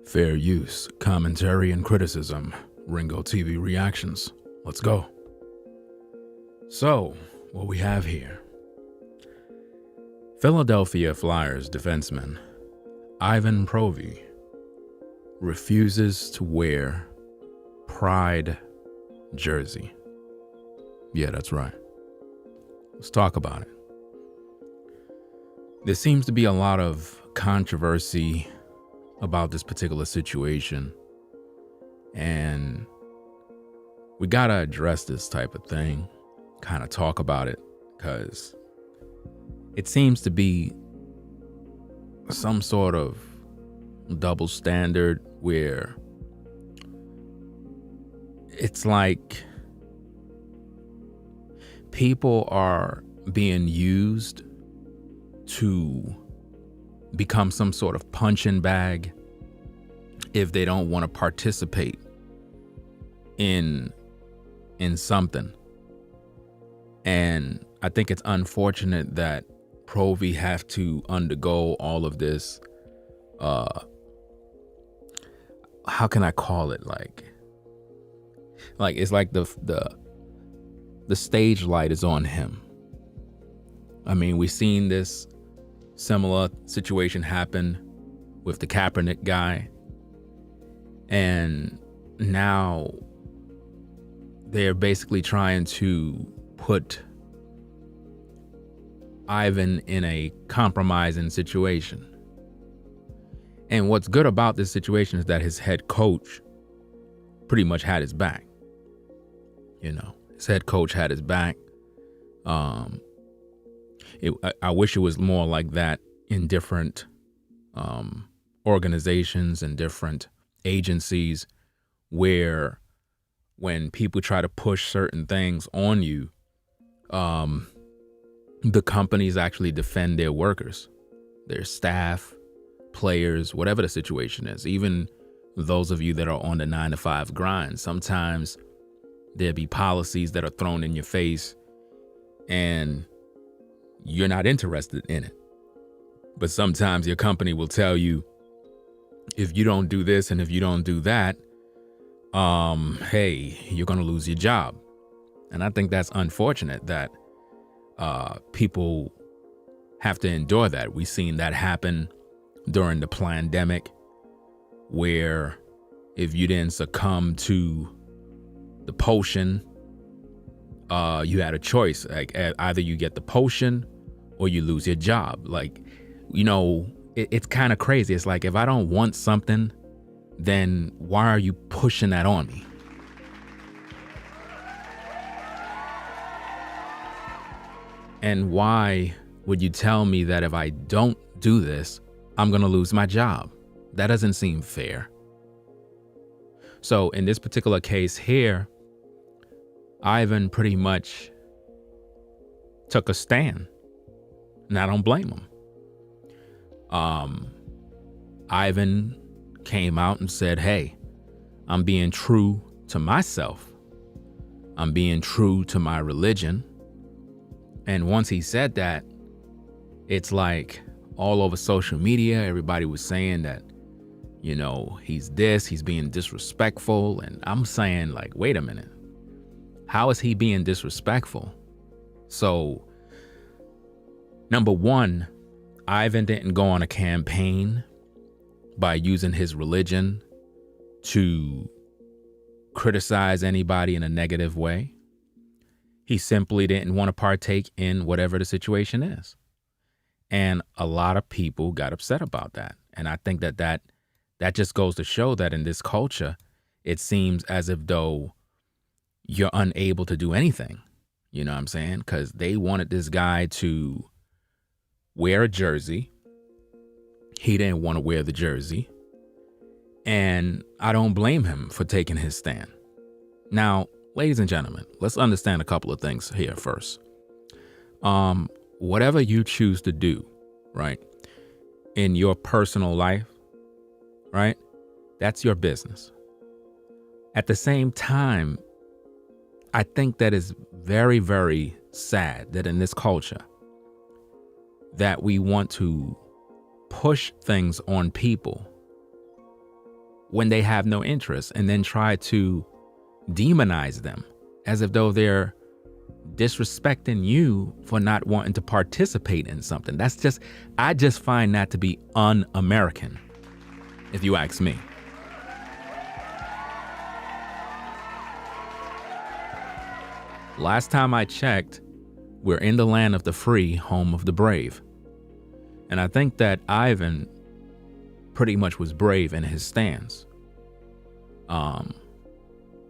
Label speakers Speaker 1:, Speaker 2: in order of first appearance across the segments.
Speaker 1: Fair use, commentary, and criticism. Ringo TV reactions. Let's go. So, what we have here. Philadelphia Flyers defenseman Ivan Provorov refuses to wear Pride jersey. Yeah, that's right. Let's talk about it. There seems to be a lot of controversy about this particular situation, and we gotta address this type of thing, kind of talk about it, because it seems to be some sort of double standard where it's like people are being used to become some sort of punching bag if they don't want to participate in something. And I think it's unfortunate that Provi have to undergo all of this. How can I call it? Like it's like the stage light is on him. I mean, we've seen this similar situation happen with the Kaepernick guy, and now they're basically trying to put Ivan in a compromising situation. And what's good about this situation is that his head coach pretty much had his back. His head coach had his back. I wish it was more like that in different organizations and different agencies, where when people try to push certain things on you, the companies actually defend their workers, their staff, players, whatever the situation is. Even those of you that are on the 9-to-5 grind, sometimes there'll be policies that are thrown in your face and you're not interested in it. But sometimes your company will tell you, if you don't do this and if you don't do that, hey, you're going to lose your job. And I think that's unfortunate that people have to endure that. We've seen that happen during the pandemic, where if you didn't succumb to the potion, you had a choice. Like either you get the potion or you lose your job. It's kind of crazy. It's like, if I don't want something, then why are you pushing that on me? And why would you tell me that if I don't do this, I'm going to lose my job? That doesn't seem fair. So in this particular case here, Ivan pretty much took a stand, and I don't blame him. Ivan came out and said, hey, I'm being true to myself. I'm being true to my religion. And once he said that, it's like all over social media, everybody was saying that, he's being disrespectful. And I'm saying, like, wait a minute. How is he being disrespectful? So, number one, Ivan didn't go on a campaign by using his religion to criticize anybody in a negative way. He simply didn't want to partake in whatever the situation is. And a lot of people got upset about that. And I think that just goes to show that in this culture, it seems as if though you're unable to do anything. You know what I'm saying? Because they wanted this guy to wear a jersey. He didn't want to wear the jersey. And I don't blame him for taking his stand. Now, ladies and gentlemen, let's understand a couple of things here first. Whatever you choose to do, right, in your personal life, right, that's your business. At the same time, I think that is very, very sad that in this culture that we want to push things on people when they have no interest, and then try to demonize them as if though they're disrespecting you for not wanting to participate in something. I just find that to be un-American, if you ask me. Last time I checked, we're in the land of the free, home of the brave. And I think that Ivan pretty much was brave in his stance.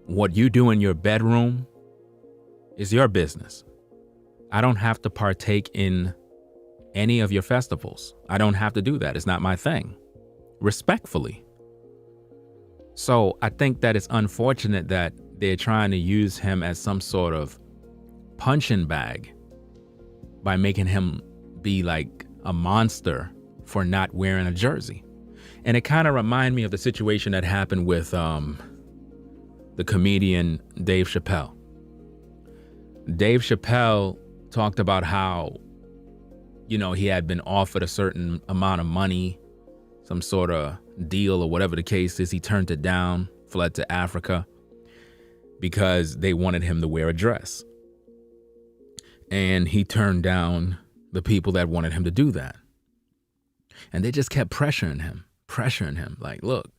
Speaker 1: What you do in your bedroom is your business. I don't have to partake in any of your festivals. I don't have to do that. It's not my thing. Respectfully. So I think that it's unfortunate that they're trying to use him as some sort of punching bag by making him be like a monster for not wearing a jersey. And it kind of reminded me of the situation that happened with the comedian Dave Chappelle. Dave Chappelle talked about how, he had been offered a certain amount of money, some sort of deal or whatever the case is. He turned it down, fled to Africa because they wanted him to wear a dress. And he turned down the people that wanted him to do that. And they just kept pressuring him like, look,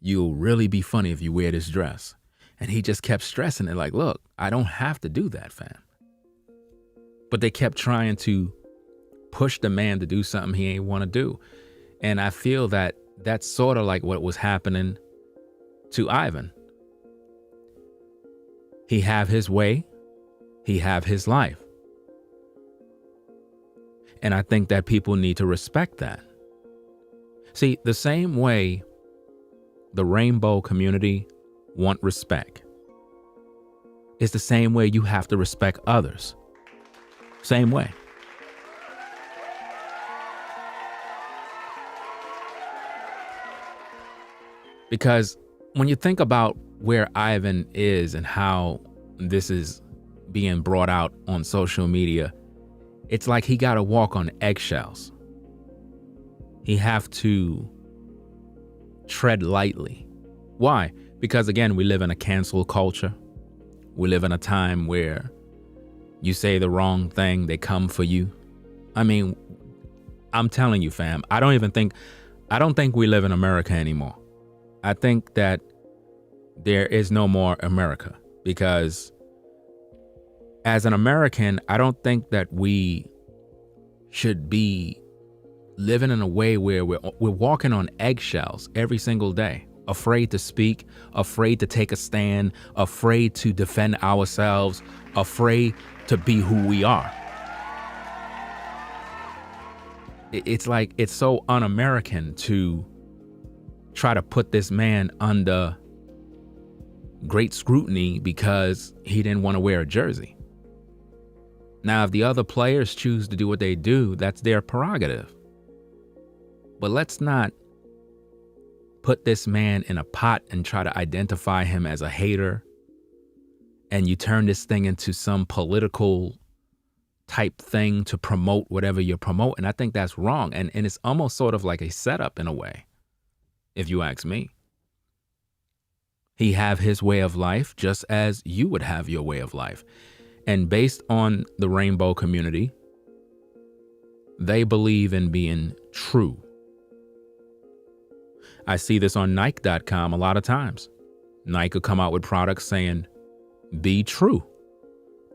Speaker 1: you'll really be funny if you wear this dress. And he just kept stressing it like, look, I don't have to do that, fam. But they kept trying to push the man to do something he ain't want to do. And I feel that that's sort of like what was happening to Ivan. He have his way. He have his life. And I think that people need to respect that. See, the same way the rainbow community want respect, it's the same way you have to respect others. Same way. Because when you think about where Ivan is and how this is being brought out on social media, it's like he got to walk on eggshells. He have to tread lightly. Why? Because again, we live in a cancel culture. We live in a time where you say the wrong thing, they come for you. I mean, I'm telling you, fam, I don't think we live in America anymore. I think that there is no more America, because as an American, I don't think that we should be living in a way where we're walking on eggshells every single day, afraid to speak, afraid to take a stand, afraid to defend ourselves, afraid to be who we are. It's like, it's so un-American to try to put this man under great scrutiny because he didn't want to wear a jersey. Now, if the other players choose to do what they do, that's their prerogative. But let's not put this man in a pot and try to identify him as a hater, and you turn this thing into some political type thing to promote whatever you're promoting. I think that's wrong. And it's almost sort of like a setup in a way, if you ask me. He have his way of life just as you would have your way of life. And based on the rainbow community, they believe in being true. I see this on Nike.com a lot of times. Nike will come out with products saying, be true.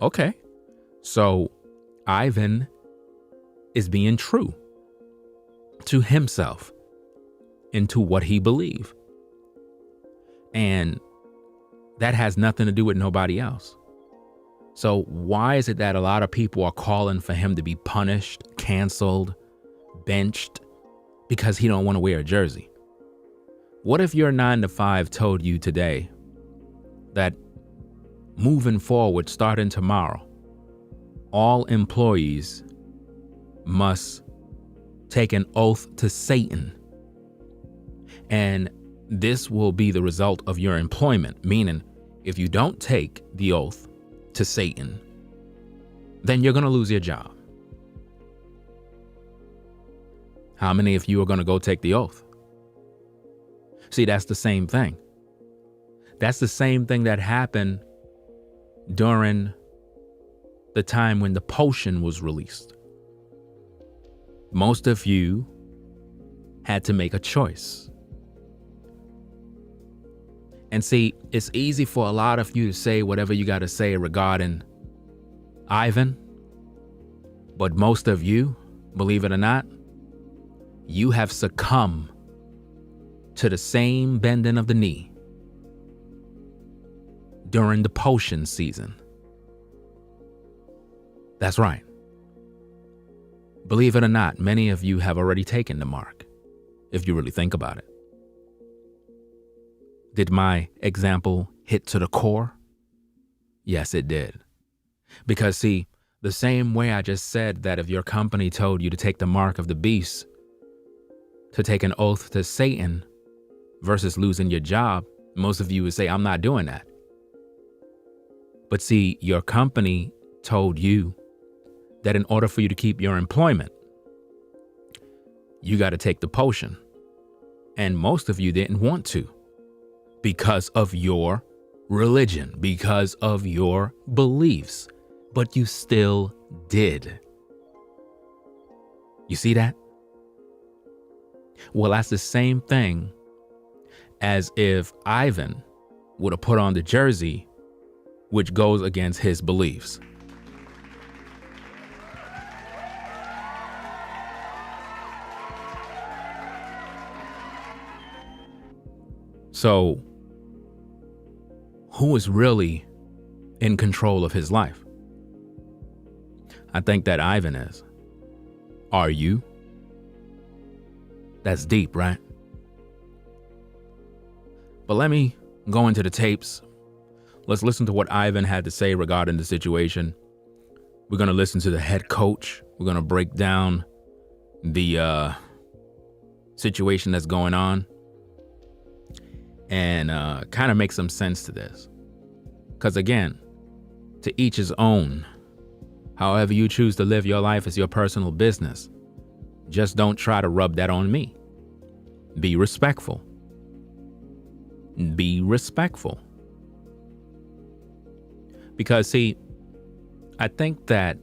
Speaker 1: Okay. So Ivan is being true to himself and to what he believes. And that has nothing to do with nobody else. So why is it that a lot of people are calling for him to be punished, canceled, benched because he don't want to wear a jersey? What if your 9-to-5 told you today that moving forward, starting tomorrow, all employees must take an oath to Satan, and this will be the result of your employment, meaning if you don't take the oath to Satan, then you're going to lose your job. How many of you are going to go take the oath? See, that's the same thing. That's the same thing that happened during the time when the potion was released. Most of you had to make a choice. And see, it's easy for a lot of you to say whatever you got to say regarding Ivan, but most of you, believe it or not, you have succumbed to the same bending of the knee during the potion season. That's right. Believe it or not, many of you have already taken the mark, if you really think about it. Did my example hit to the core? Yes, it did. Because see, the same way I just said that if your company told you to take the mark of the beast, to take an oath to Satan versus losing your job, most of you would say, I'm not doing that. But see, your company told you that in order for you to keep your employment, you got to take the potion. And most of you didn't want to because of your religion, because of your beliefs, but you still did. You see that? Well, that's the same thing as if Ivan would have put on the jersey, which goes against his beliefs. So, who is really in control of his life? I think that Ivan is. Are you? That's deep, right? But let me go into the tapes. Let's listen to what Ivan had to say regarding the situation. We're going to listen to the head coach. We're going to break down the situation that's going on and kind of make some sense to this. Because again, to each his own. However you choose to live your life is your personal business. Just don't try to rub that on me. Be respectful. Be respectful. Because see, I think that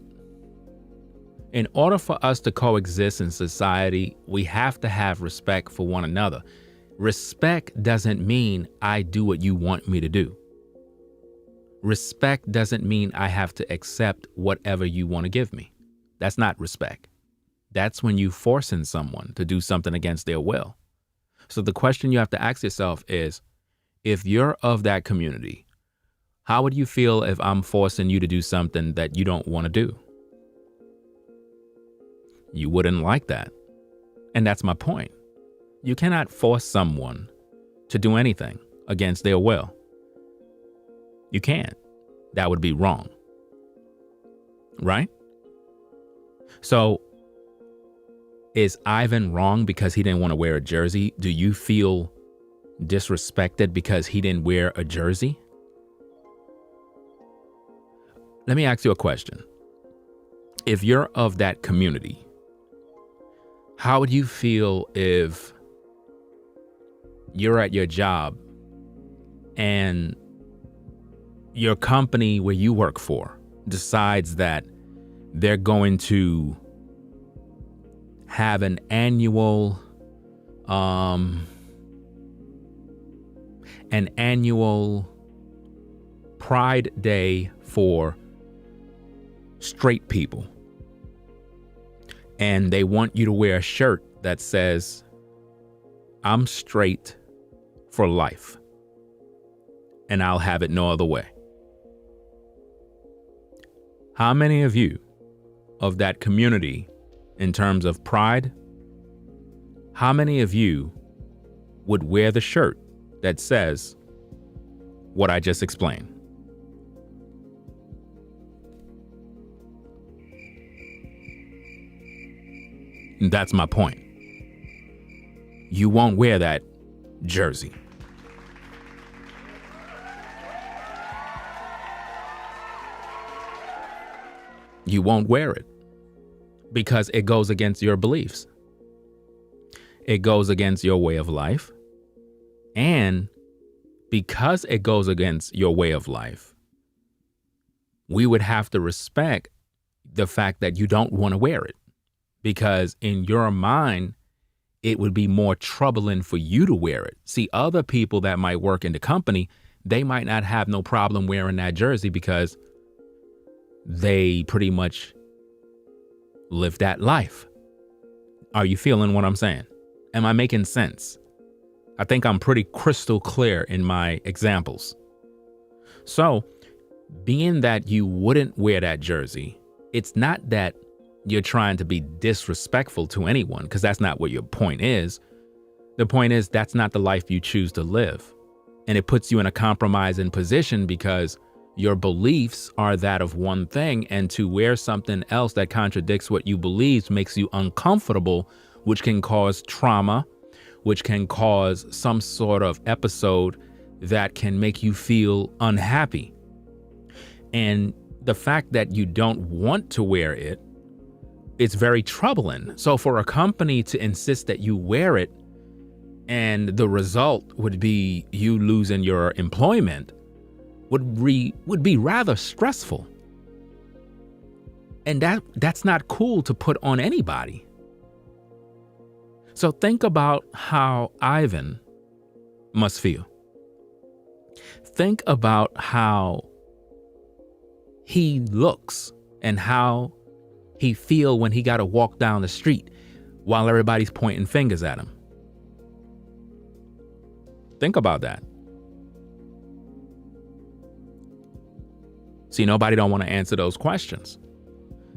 Speaker 1: in order for us to coexist in society, we have to have respect for one another. Respect doesn't mean I do what you want me to do. Respect doesn't mean I have to accept whatever you want to give me. That's not respect. That's when you forcing someone to do something against their will. So the question you have to ask yourself is, if you're of that community, how would you feel if I'm forcing you to do something that you don't want to do? You wouldn't like that. And that's my point. You cannot force someone to do anything against their will. You can't. That would be wrong. Right? So, is Ivan wrong because he didn't want to wear a jersey? Do you feel disrespected because he didn't wear a jersey? Let me ask you a question. If you're of that community, how would you feel if you're at your job and your company where you work for decides that they're going to have an annual Pride Day for straight people, and they want you to wear a shirt that says, I'm straight for life, and I'll have it no other way. How many of you of that community, in terms of pride, how many of you would wear the shirt that says what I just explained? And that's my point. You won't wear that jersey. You won't wear it because it goes against your beliefs. It goes against your way of life. And because it goes against your way of life, we would have to respect the fact that you don't want to wear it, because in your mind, it would be more troubling for you to wear it. See, other people that might work in the company, they might not have no problem wearing that jersey because they pretty much live that life. Are you feeling what I'm saying? Am I making sense? I think I'm pretty crystal clear in my examples. So, being that you wouldn't wear that jersey, it's not that you're trying to be disrespectful to anyone, because that's not what your point is. The point is that's not the life you choose to live. And it puts you in a compromising position because your beliefs are that of one thing, and to wear something else that contradicts what you believe makes you uncomfortable, which can cause trauma, which can cause some sort of episode that can make you feel unhappy. And the fact that you don't want to wear it, it's very troubling. So for a company to insist that you wear it and the result would be you losing your employment would be rather stressful. And that's not cool to put on anybody. So think about how Ivan must feel. Think about how he looks and how he feel when he got to walk down the street while everybody's pointing fingers at him. Think about that. See, nobody don't want to answer those questions.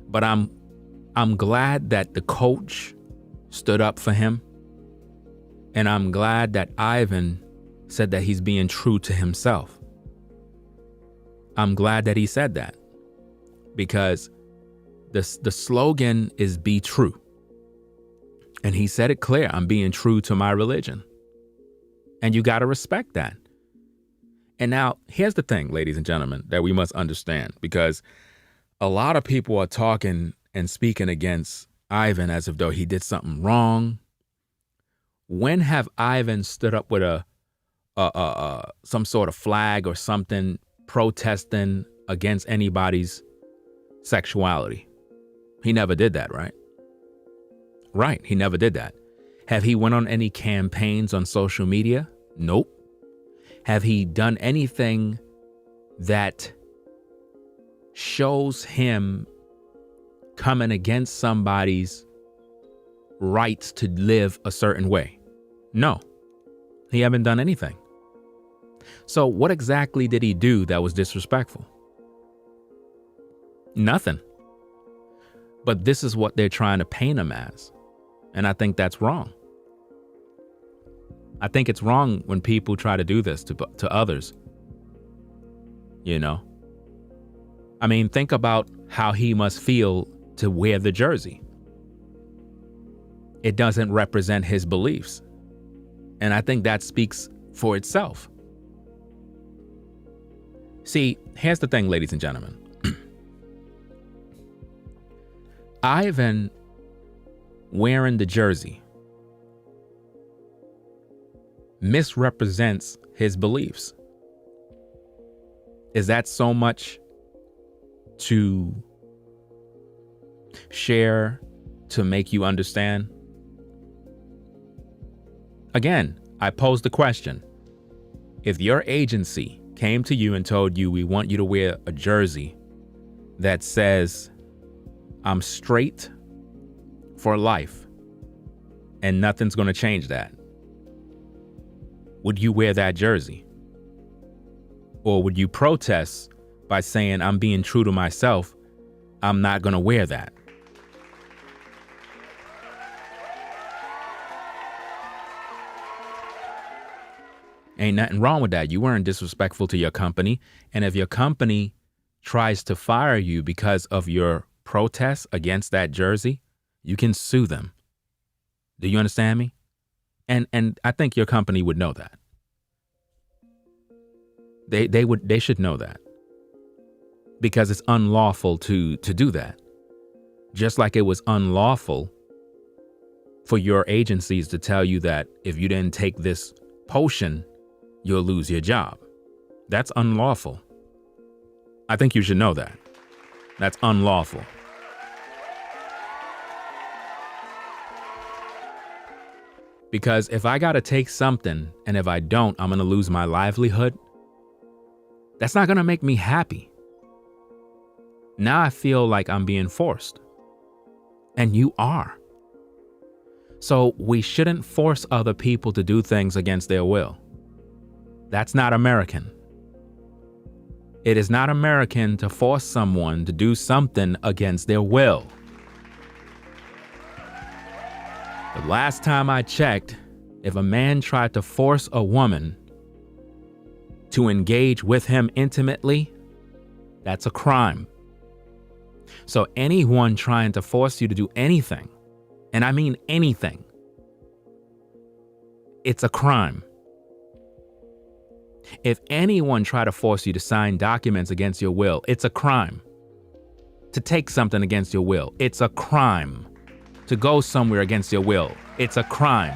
Speaker 1: But I'm glad that the coach stood up for him. And I'm glad that Ivan said that he's being true to himself. I'm glad that he said that, because the slogan is be true. And he said it clear, I'm being true to my religion. And you got to respect that. And now here's the thing, ladies and gentlemen, that we must understand, because a lot of people are talking and speaking against Ivan as if though he did something wrong. When have Ivan stood up with some sort of flag or something protesting against anybody's sexuality? He never did that, right? Right, he never did that. Have he went on any campaigns on social media? Nope. Have he done anything that shows him coming against somebody's rights to live a certain way? No, he haven't done anything. So what exactly did he do that was disrespectful? Nothing. But this is what they're trying to paint him as. And I think that's wrong. I think it's wrong when people try to do this to others. You know? I mean, think about how he must feel to wear the jersey. It doesn't represent his beliefs. And I think that speaks for itself. See, here's the thing, ladies and gentlemen. Ivan wearing the jersey misrepresents his beliefs. Is that so much to share to make you understand? Again, I pose the question. If your agency came to you and told you, we want you to wear a jersey that says, I'm straight for life and nothing's going to change that, would you wear that jersey? Or would you protest by saying, I'm being true to myself, I'm not going to wear that? Ain't nothing wrong with that. You weren't disrespectful to your company. And if your company tries to fire you because of your protest against that jersey, you can sue them. Do you understand me? And I think your company would know that. They should know that. Because it's unlawful to do that. Just like it was unlawful for your agencies to tell you that if you didn't take this potion, you'll lose your job. That's unlawful. I think you should know that. That's unlawful. Because if I gotta take something and if I don't, I'm gonna lose my livelihood, that's not gonna make me happy. Now I feel like I'm being forced. And you are. So we shouldn't force other people to do things against their will. That's not American. It is not American to force someone to do something against their will. The last time I checked, if a man tried to force a woman to engage with him intimately, that's a crime. So anyone trying to force you to do anything, and I mean anything, it's a crime. If anyone try to force you to sign documents against your will, it's a crime. To take something against your will, it's a crime. To go somewhere against your will, it's a crime.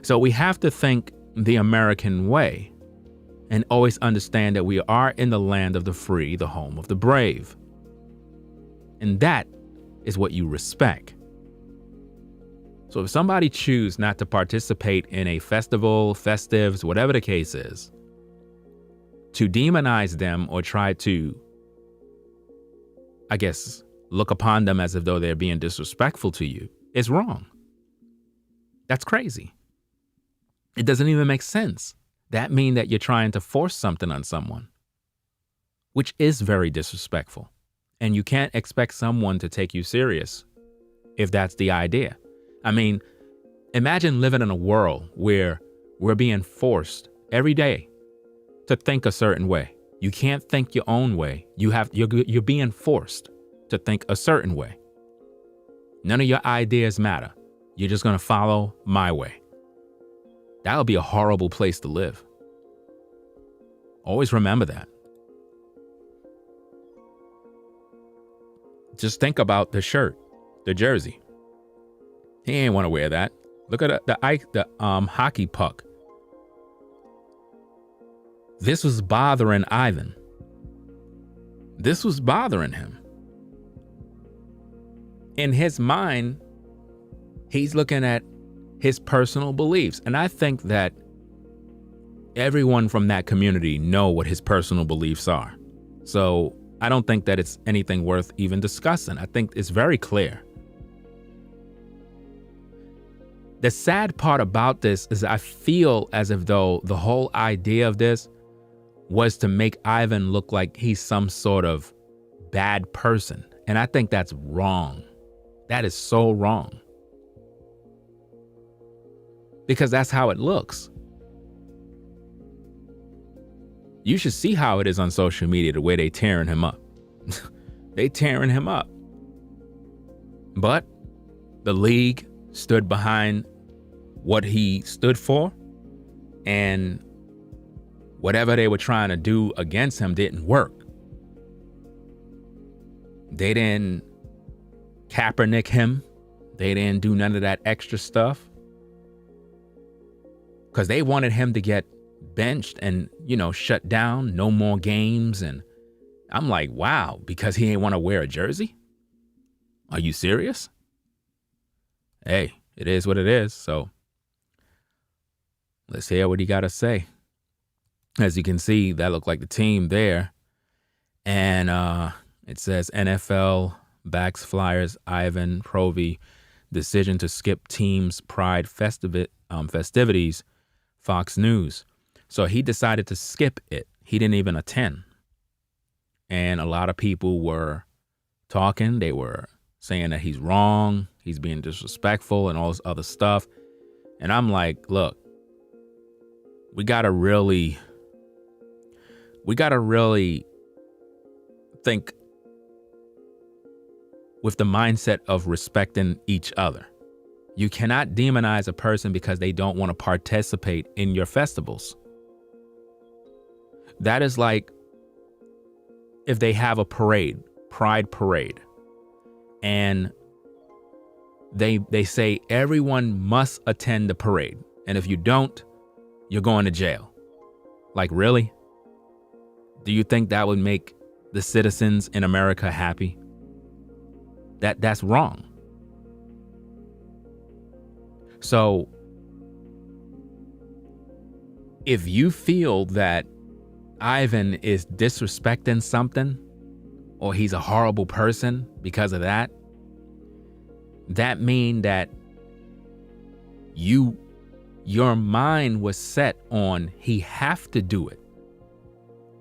Speaker 1: So we have to think the American way and always understand that we are in the land of the free, the home of the brave. And that is what you respect. So if somebody choose not to participate in a festival, festives, whatever the case is, to demonize them or try to, I guess, look upon them as if though they're being disrespectful to you, is wrong. That's crazy. It doesn't even make sense. That means that you're trying to force something on someone, which is very disrespectful. And you can't expect someone to take you serious if that's the idea. I mean, imagine living in a world where we're being forced every day to think a certain way. You can't think your own way. You're being forced to think a certain way. None of your ideas matter. You're just going to follow my way. That would be a horrible place to live. Always remember that. Just think about the shirt, the jersey. He ain't want to wear that. Look at the hockey puck. This was bothering Ivan. This was bothering him. In his mind, he's looking at his personal beliefs. And I think that everyone from that community know what his personal beliefs are. So I don't think that it's anything worth even discussing. I think it's very clear. The sad part about this is I feel as if though the whole idea of this was to make Ivan look like he's some sort of bad person. And I think that's wrong. That is so wrong. Because that's how it looks. You should see how it is on social media, the way they tearing him up. They tearing him up. But the league stood behind what he stood for, and whatever they were trying to do against him didn't work. They didn't Kaepernick him. They didn't do none of that extra stuff. Because they wanted him to get benched and, shut down, no more games. And I'm like, wow, because he ain't want to wear a jersey? Are you serious? Hey, it is what it is. So let's hear what he got to say. As you can see, that looked like the team there. And it says NFL backs Flyers Ivan Provorov decision to skip team's pride festivities, Fox News. So he decided to skip it. He didn't even attend. And a lot of people were talking. They were saying that he's wrong. He's being disrespectful and all this other stuff. And I'm like, look, we got to really think with the mindset of respecting each other. You cannot demonize a person because they don't want to participate in your festivals. That is like if they have a parade, pride parade, and they say everyone must attend the parade. And if you don't, you're going to jail. Like, really? Do you think that would make the citizens in America happy? That's wrong. So if you feel that Ivan is disrespecting something, or he's a horrible person because of that, that mean that your mind was set on he have to do it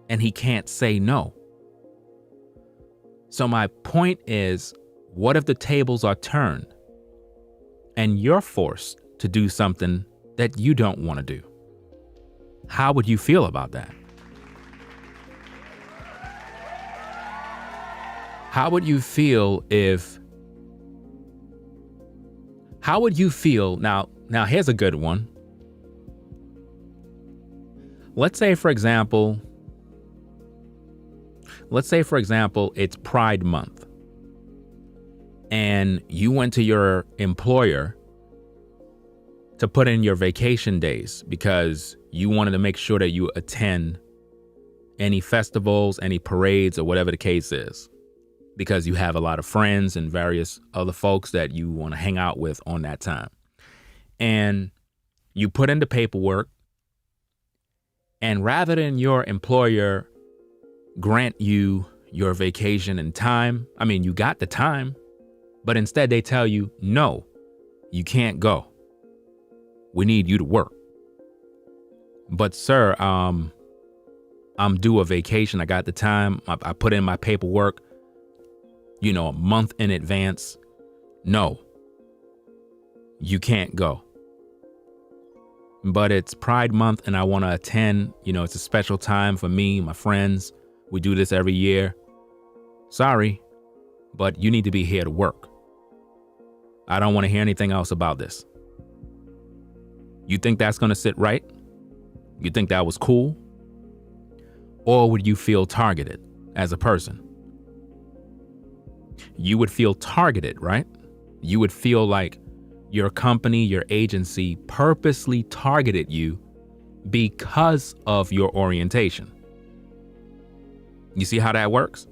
Speaker 1: and he can't say no. So my point is, what if the tables are turned and you're forced to do something that you don't want to do? How would you feel about that? How would you feel now here's a good one. Let's say for example, it's Pride Month and you went to your employer to put in your vacation days because you wanted to make sure that you attend any festivals, any parades, or whatever the case is, because you have a lot of friends and various other folks that you want to hang out with on that time. And you put in the paperwork, and rather than your employer grant you your vacation and time, I mean, you got the time, but instead they tell you, no, you can't go. We need you to work. But sir, I'm due a vacation. I got the time. I put in my paperwork, a month in advance. No, you can't go. But it's Pride Month and I want to attend. It's a special time for me, my friends. We do this every year. Sorry, but you need to be here to work. I don't want to hear anything else about this. You think that's going to sit right? You think that was cool? Or would you feel targeted as a person? You would feel targeted, right? You would feel like your company, your agency purposely targeted you because of your orientation. You see how that works?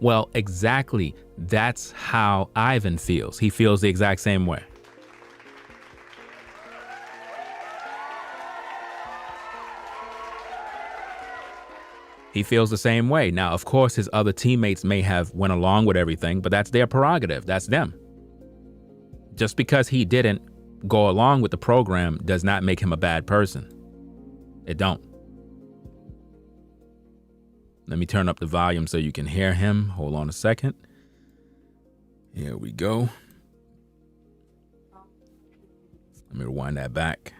Speaker 1: Well, exactly. That's how Ivan feels. He feels the exact same way. He feels the same way. Now, of course, his other teammates may have went along with everything, but that's their prerogative. That's them. Just because he didn't go along with the program does not make him a bad person. It don't. Let me turn up the volume so you can hear him. Hold on a second. Here we go. Let me rewind that back.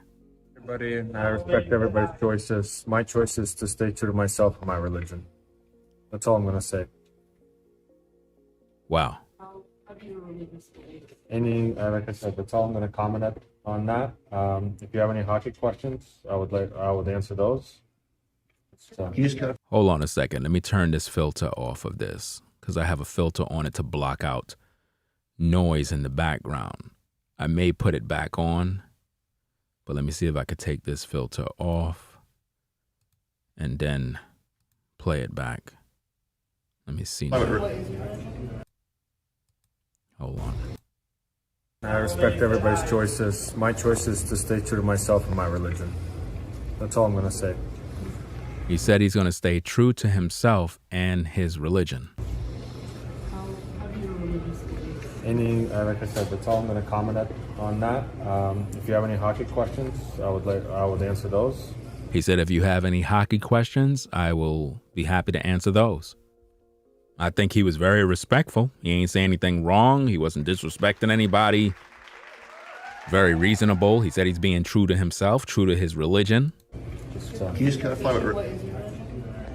Speaker 2: Everybody, and I respect everybody's choices. My choice is to stay true to myself and my religion. That's all I'm going to say.
Speaker 1: Wow.
Speaker 2: Like I said, that's all I'm going to comment on that. If you have any hockey questions, I would answer those.
Speaker 1: Hold on a second. Let me turn this filter off of this because I have a filter on it to block out noise in the background. I may put it back on, but let me see if I could take this filter off and then play it back. Let me see now. Hold on.
Speaker 2: I respect everybody's choices. My choice is to stay true to myself and my religion. That's all I'm going to say.
Speaker 1: He said he's going to stay true to himself and his religion.
Speaker 2: Like I said, that's all I'm going to comment on that. If you have any hockey questions, I would answer those.
Speaker 1: He said if you have any hockey questions, I will be happy to answer those. I think he was very respectful. He ain't say anything wrong. He wasn't disrespecting anybody. Very reasonable. He said he's being true to himself, true to his religion.
Speaker 3: Can you just clarify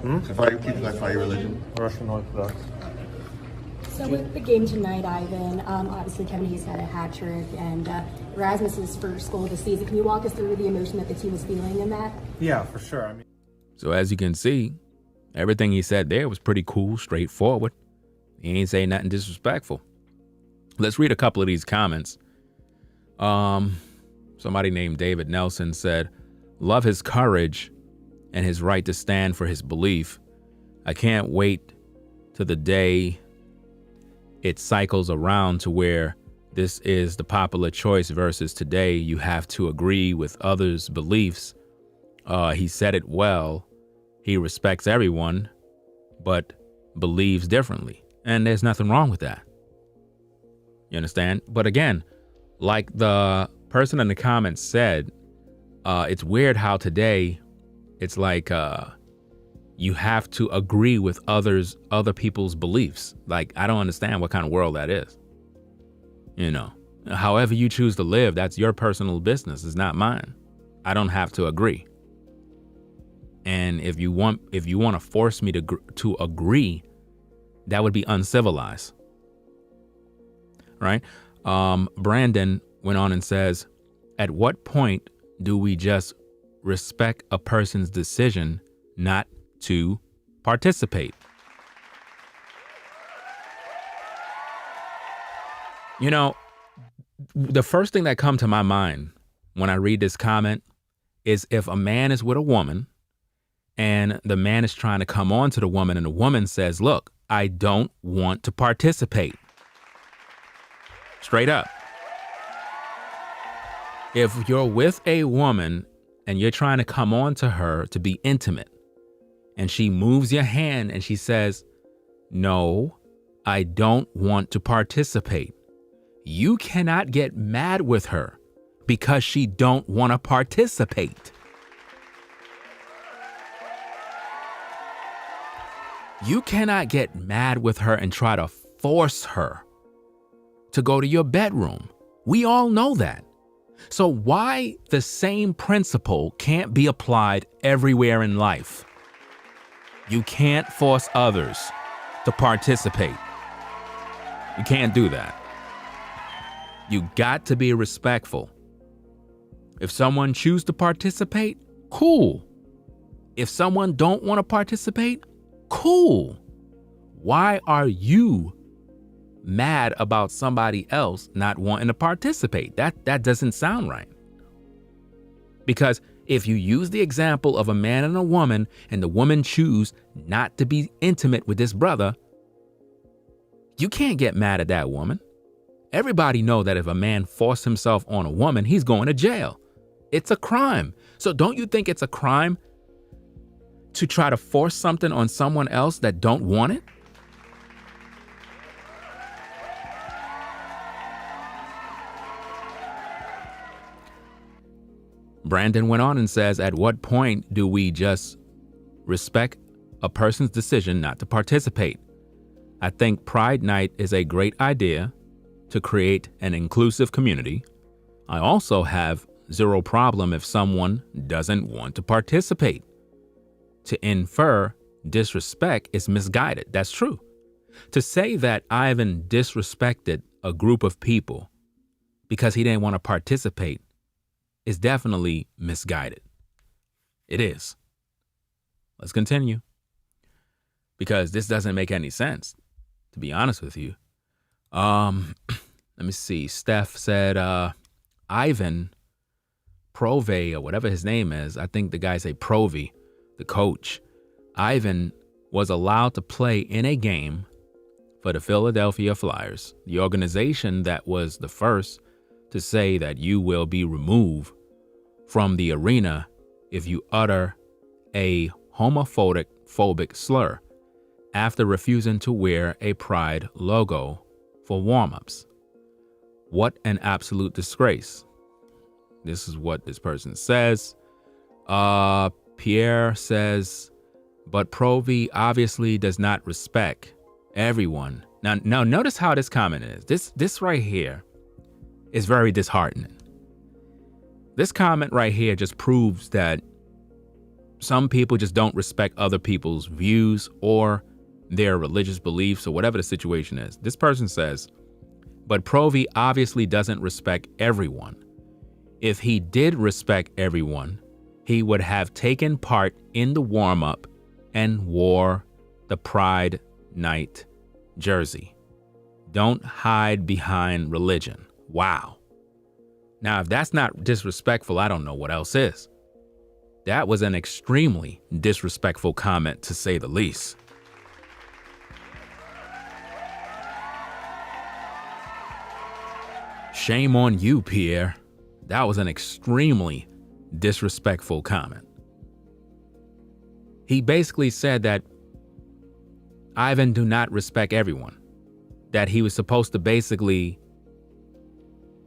Speaker 3: clarify your religion?
Speaker 2: Russian Orthodox.
Speaker 4: So with the game tonight, Ivan, obviously Kevin Hayes had a hat trick, and Erasmus's first goal of the season. Can you walk us through the emotion that the team was feeling in that?
Speaker 2: Yeah, for sure.
Speaker 1: So as you can see, everything he said there was pretty cool, straightforward. He ain't say nothing disrespectful. Let's read a couple of these comments. Somebody named David Nelson said, love his courage and his right to stand for his belief. I can't wait to the day it cycles around to where this is the popular choice versus today you have to agree with others' beliefs. He said it well. He respects everyone, but believes differently. And there's nothing wrong with that. You understand? But again, like the person in the comments said, it's weird how today it's like you have to agree with other people's beliefs. Like, I don't understand what kind of world that is. You know, however you choose to live, that's your personal business. It's not mine. I don't have to agree. And if you want to force me to agree, that would be uncivilized. Right? Brandon went on and says, at what point do we just respect a person's decision not to participate? You know, the first thing that comes to my mind when I read this comment is if a man is with a woman and the man is trying to come on to the woman and the woman says, look, I don't want to participate. Straight up. If you're with a woman and you're trying to come on to her to be intimate and she moves your hand and she says, no, I don't want to participate. You cannot get mad with her because she don't want to participate. You cannot get mad with her and try to force her to go to your bedroom. We all know that. So why the same principle can't be applied everywhere in life? You can't force others to participate. You can't do that. You got to be respectful. If someone chooses to participate, cool. If someone don't want to participate, cool. Why are you mad about somebody else not wanting to participate? That doesn't sound right. Because if you use the example of a man and a woman and the woman choose not to be intimate with this brother, you can't get mad at that woman. Everybody know that if a man forces himself on a woman, he's going to jail. It's a crime. So don't you think it's a crime to try to force something on someone else that don't want it? Brandon went on and says, at what point do we just respect a person's decision not to participate? I think Pride Night is a great idea to create an inclusive community. I also have zero problem if someone doesn't want to participate. To infer disrespect is misguided. That's true. To say that Ivan disrespected a group of people because he didn't want to participate is definitely misguided. It is. Let's continue. Because this doesn't make any sense, to be honest with you. Let me see. Steph said, Ivan Prove, or whatever his name is. I think the guy say Provi, the coach. Ivan was allowed to play in a game for the Philadelphia Flyers, the organization that was the first to say that you will be removed from the arena if you utter a homophobic slur after refusing to wear a Pride logo for warm-ups. What an absolute disgrace. This is what this person says. Pierre says, but Provi obviously does not respect everyone. Now notice how this comment is. This right here is very disheartening. This comment right here just proves that some people just don't respect other people's views or their religious beliefs or whatever the situation is. This person says, but Provi obviously doesn't respect everyone. If he did respect everyone, he would have taken part in the warm-up and wore the Pride Night jersey. Don't hide behind religion. Wow. Now, if that's not disrespectful, I don't know what else is. That was an extremely disrespectful comment, to say the least. Shame on you, Pierre. That was an extremely disrespectful comment. He basically said that Ivan do not respect everyone. That he was supposed to basically,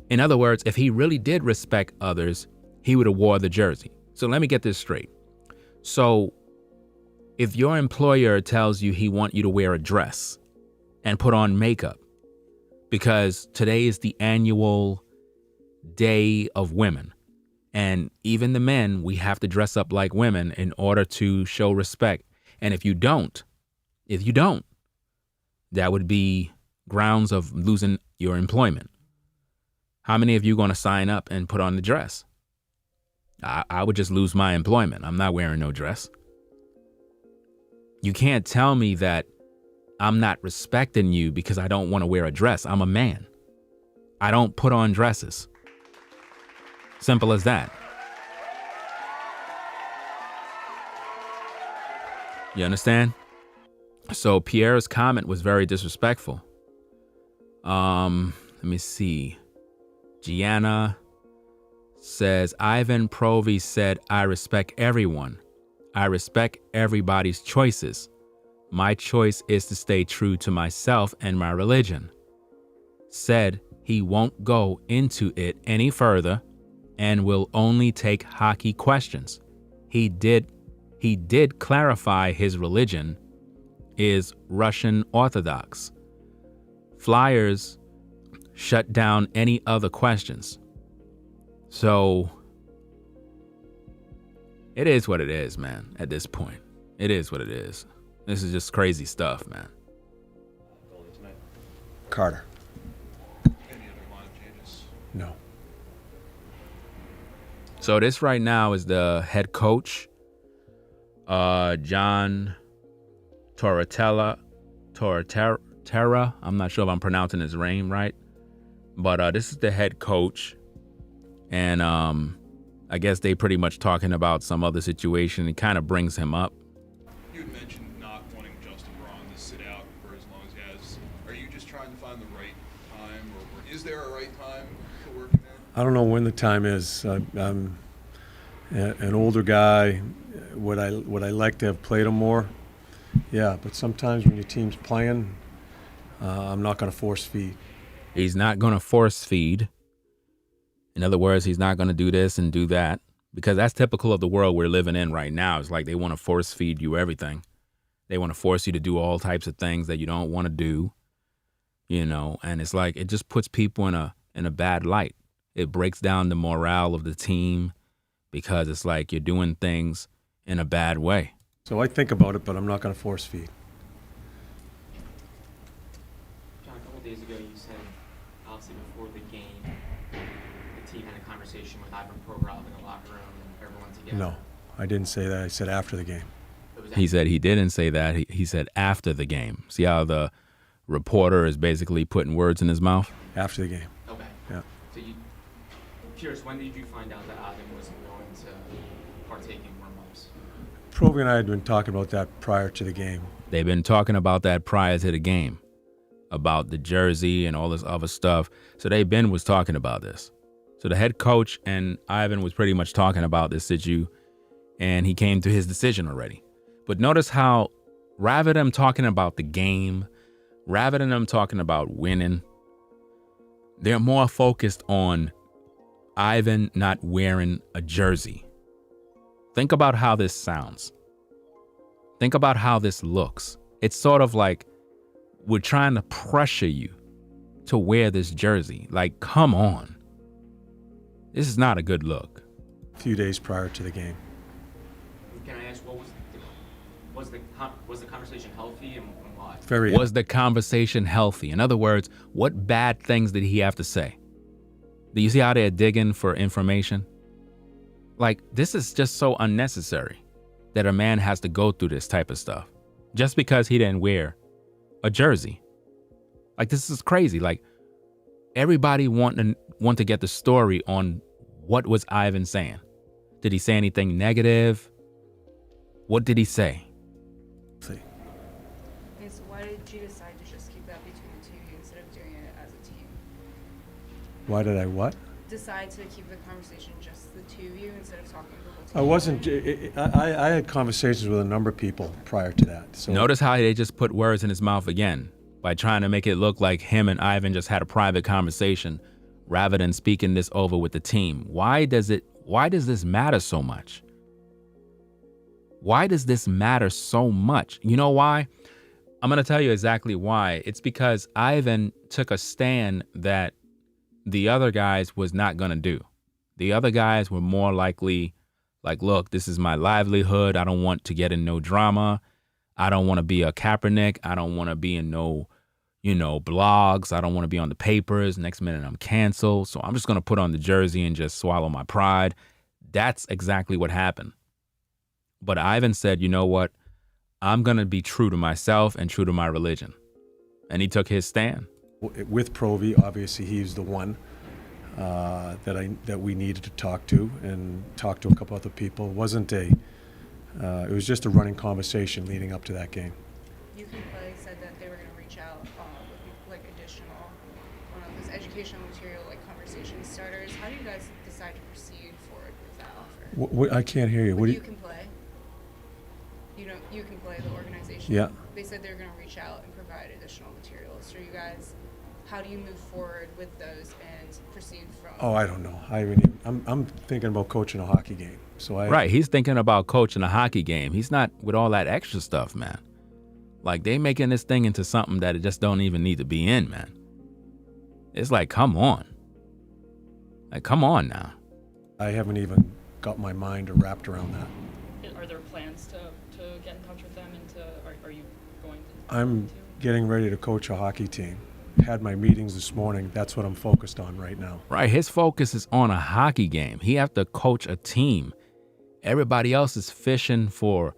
Speaker 1: in other words, if he really did respect others, he would have wore the jersey. So let me get this straight. So if your employer tells you he wants you to wear a dress and put on makeup, because today is the annual day of women, and even the men, we have to dress up like women in order to show respect. And if you don't, that would be grounds of losing your employment. How many of you going to sign up and put on the dress? I would just lose my employment. I'm not wearing no dress. You can't tell me that I'm not respecting you because I don't want to wear a dress. I'm a man. I don't put on dresses. Simple as that. You understand? So Pierre's comment was very disrespectful. Let me see. Gianna says, Ivan Provi said, I respect everyone. I respect everybody's choices. My choice is to stay true to myself and my religion. Said he won't go into it any further and will only take hockey questions. He did clarify his religion is Russian Orthodox. Flyers shut down any other questions. So it is what it is, man, at this point. It is what it is. This is just crazy stuff, man.
Speaker 3: Carter.
Speaker 5: Any other line changes?
Speaker 3: No.
Speaker 1: So this right now is the head coach, John Tortorella. I'm not sure if I'm pronouncing his name right, but this is the head coach. And I guess they pretty much talking about some other situation. It kind of brings him up.
Speaker 5: You had mentioned not wanting Justin Braun to sit out for as long as he has. Are you just trying to find the right time, or is there a right time to work in there?
Speaker 6: I don't know when the time is. I'm an older guy. Would I like to have played him more? Yeah, but sometimes when your team's playing, I'm not going to force feed.
Speaker 1: He's not going to force feed. In other words, he's not going to do this and do that, because that's typical of the world we're living in right now. It's like they want to force feed you everything. They want to force you to do all types of things that you don't want to do, you know, and it's like it just puts people in a bad light. It breaks down the morale of the team because it's like you're doing things in a bad way.
Speaker 6: So I think about it, but I'm not going to force feed.
Speaker 7: John, a couple days ago you said, obviously before the game, the team had a conversation with Ivan Provorov in the locker room and everyone together.
Speaker 6: No, I didn't say that. I said after the game.
Speaker 1: He said he didn't say that. He said after the game. See how the reporter is basically putting words in his mouth?
Speaker 6: After the game.
Speaker 7: Okay.
Speaker 6: Yeah.
Speaker 7: So I'm curious, when did you find out that Ivan wasn't going to partake in warm-ups?
Speaker 6: Provi and I had been talking about that prior to the game.
Speaker 1: They've been talking about that prior to the game, about the jersey and all this other stuff. So was talking about this. So the head coach and Ivan was pretty much talking about this issue, and he came to his decision already. But notice how rather than talking about the game, rather than them talking about winning, they're more focused on Ivan not wearing a jersey. Think about how this sounds. Think about how this looks. It's sort of like we're trying to pressure you to wear this jersey. Like, come on. This is not a good look.
Speaker 6: A few days prior to the game.
Speaker 7: Can I ask, was the conversation healthy and why?
Speaker 1: Was the conversation healthy? In other words, what bad things did he have to say? Do you see how they're digging for information? Like, this is just so unnecessary that a man has to go through this type of stuff just because he didn't wear a jersey. Like, this is crazy. Like, everybody want to get the story on what was Ivan saying. Did he say anything negative? What did he say?
Speaker 8: Okay, so why did you decide to just keep that between the two of you instead of doing it as a team?
Speaker 6: Why did I what?
Speaker 8: Decide to keep the conversation just the two of you instead of talking to the whole team?
Speaker 6: I wasn't. I had conversations with a number of people prior to that. So
Speaker 1: Notice how they just put words in his mouth again by trying to make it look like him and Ivan just had a private conversation rather than speaking this over with the team. Why does this matter so much? Why does this matter so much? You know why? I'm going to tell you exactly why. It's because Ivan took a stand that the other guys was not going to do. The other guys were more likely like, look, this is my livelihood. I don't want to get in no drama. I don't want to be a Kaepernick. I don't want to be in no, blogs. I don't want to be on the papers. Next minute I'm canceled. So I'm just going to put on the jersey and just swallow my pride. That's exactly what happened. But Ivan said, you know what? I'm going to be true to myself and true to my religion. And he took his stand.
Speaker 6: with Provi, obviously he's the one that we needed to talk to, and talk to a couple other people. It wasn't it was just a running conversation leading up to that game.
Speaker 8: You can play said that they were going to reach out with like additional one of those educational material, like conversation starters. How do you guys decide to proceed forward with that offer?
Speaker 6: I can't hear you. What do
Speaker 8: You
Speaker 6: you?
Speaker 8: Can play. You can play the organization.
Speaker 6: Yeah.
Speaker 8: They said they were going to reach out and provide additional materials. So you guys, how do you move forward with those and proceed from?
Speaker 6: Oh, I don't know. I'm thinking about coaching a hockey game.
Speaker 1: Right, he's thinking about coaching a hockey game. He's not with all that extra stuff, man. Like, they making this thing into something that it just don't even need to be in, man. It's like, come on. Like, come on now.
Speaker 6: I haven't even got my mind wrapped around that.
Speaker 9: Are there plans to get in touch with them and are you going to?
Speaker 6: I'm getting ready to coach a hockey team. Had my meetings this morning. That's what I'm focused on right now.
Speaker 1: Right, his focus is on a hockey game. He have to coach a team. Everybody else is fishing for,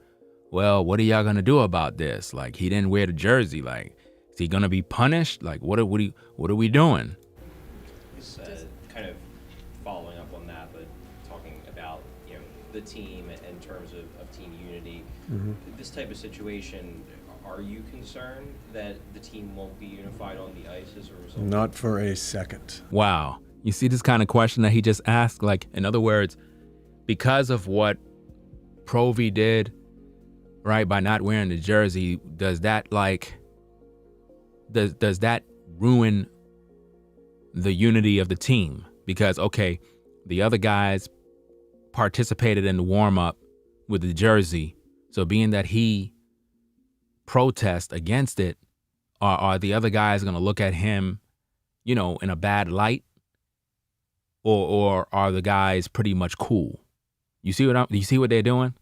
Speaker 1: well, what are y'all gonna do about this? Like, he didn't wear the jersey. Like, is he gonna be punished? Like, what are we doing?
Speaker 10: Just kind of following up on that, but talking about the team in terms of team unity.
Speaker 6: Mm-hmm.
Speaker 10: This type of situation, are you concerned that the team won't be unified on the ice as a result?
Speaker 6: Not for a second.
Speaker 1: Wow. You see this kind of question that he just asked? Like, in other words, because of what Provi did, right, by not wearing the jersey, does that ruin the unity of the team? Because, okay, the other guys participated in the warm-up with the jersey, so being that he protest against it, are the other guys going to look at him, in a bad light, or are the guys pretty much cool? You see what they're doing?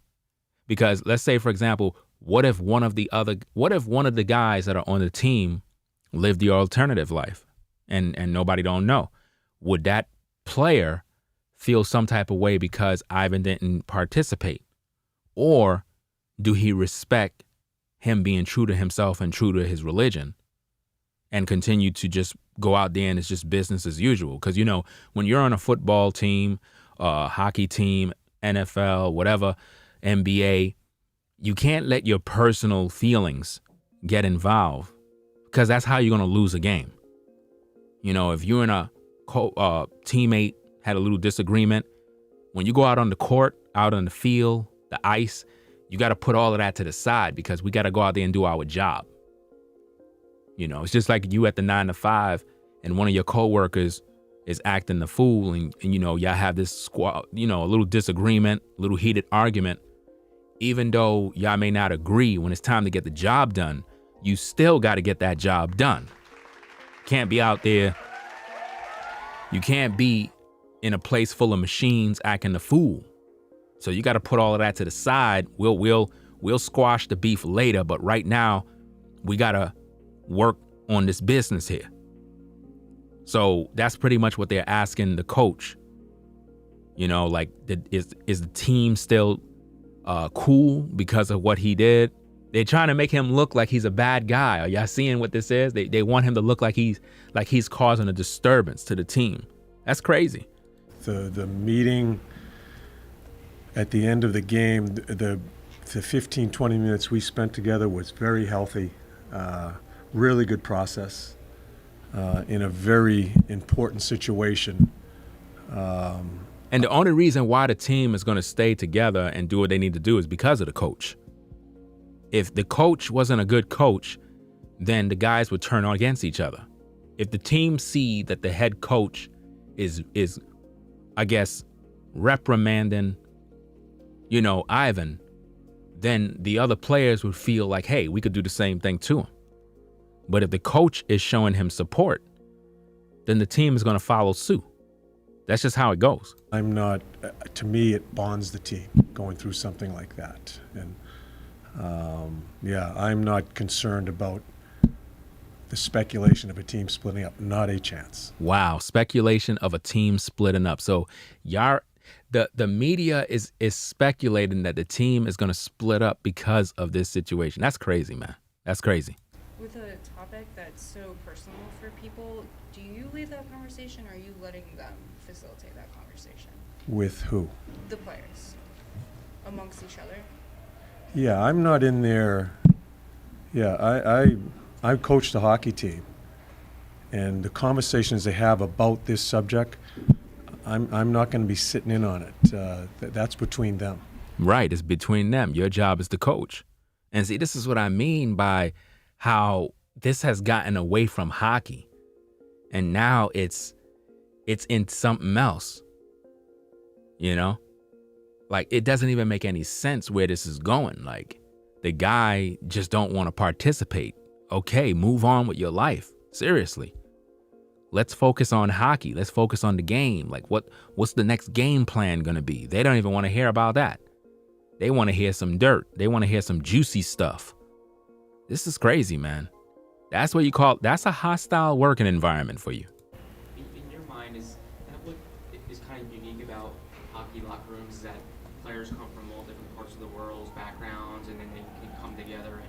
Speaker 1: Because let's say, for example, what if one of the guys that are on the team lived the alternative life, and nobody don't know? Would that player feel some type of way because Ivan didn't participate, or do he respect him being true to himself and true to his religion and continue to just go out there and it's just business as usual? Because, when you're on a football team, hockey team, NFL, whatever, NBA, you can't let your personal feelings get involved, because that's how you're going to lose a game. If you and a teammate had a little disagreement, when you go out on the court, out on the field, the ice, you got to put all of that to the side, because we got to go out there and do our job. It's just like you at the 9 to 5 and one of your coworkers is acting the fool, and y'all have this a little disagreement, a little heated argument. Even though y'all may not agree, when it's time to get the job done, you still got to get that job done. Can't be out there. You can't be in a place full of machines acting the fool. So you got to put all of that to the side. We'll squash the beef later, but right now we got to work on this business here. So that's pretty much what they're asking the coach. Is the team still cool because of what he did? They're trying to make him look like he's a bad guy. Are y'all seeing what this is? They want him to look like he's causing a disturbance to the team. That's crazy.
Speaker 6: The meeting at the end of the game, the 15, 20 minutes we spent together was very healthy, really good process in a very important situation.
Speaker 1: And the only reason why the team is going to stay together and do what they need to do is because of the coach. If the coach wasn't a good coach, then the guys would turn on against each other. If the team see that the head coach is I guess, reprimanding, Ivan, then the other players would feel like, hey, we could do the same thing to him. But if the coach is showing him support, then the team is going to follow suit. That's just how it goes.
Speaker 6: To me, it bonds the team going through something like that. And I'm not concerned about the speculation of a team splitting up. Not a chance.
Speaker 1: Wow, speculation of a team splitting up. So the media is speculating that the team is going to split up because of this situation. That's crazy, man. That's crazy.
Speaker 8: With a topic that's so personal for people, do you lead that conversation, or are you letting them facilitate that conversation?
Speaker 6: With who?
Speaker 8: The players. Amongst each other?
Speaker 6: Yeah, I'm not in there. Yeah, I coached the hockey team, and the conversations they have about this subject, I'm not going to be sitting in on it. That's between them.
Speaker 1: Right, it's between them. Your job is to coach. And see, this is what I mean by how this has gotten away from hockey, and now it's in something else. Like, it doesn't even make any sense where this is going. Like, the guy just don't want to participate. Okay, move on with your life. Seriously. Let's focus on hockey. Let's focus on the game. Like, what's the next game plan going to be? They don't even want to hear about that. They want to hear some dirt. They want to hear some juicy stuff. This is crazy, man. That's that's a hostile working environment for you.
Speaker 7: In your mind, is that what is kind of unique about hockey locker rooms, is that players come from all different parts of the world's backgrounds, and then they can come together and...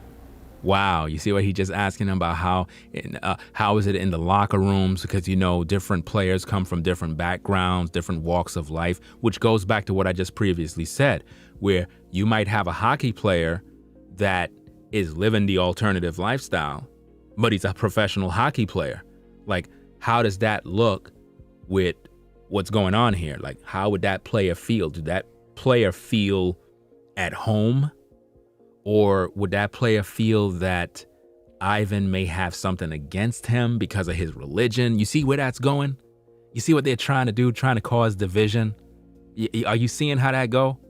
Speaker 1: Wow, you see what he just asking him about how is it in the locker rooms? Because, different players come from different backgrounds, different walks of life, which goes back to what I just previously said, where you might have a hockey player that is living the alternative lifestyle, but he's a professional hockey player. Like, how does that look with what's going on here? Like, how would that player feel? Did that player feel at home? Or would that player feel that Ivan may have something against him because of his religion? You see where that's going? You see what they're trying to do, trying to cause division? Are you seeing how that go?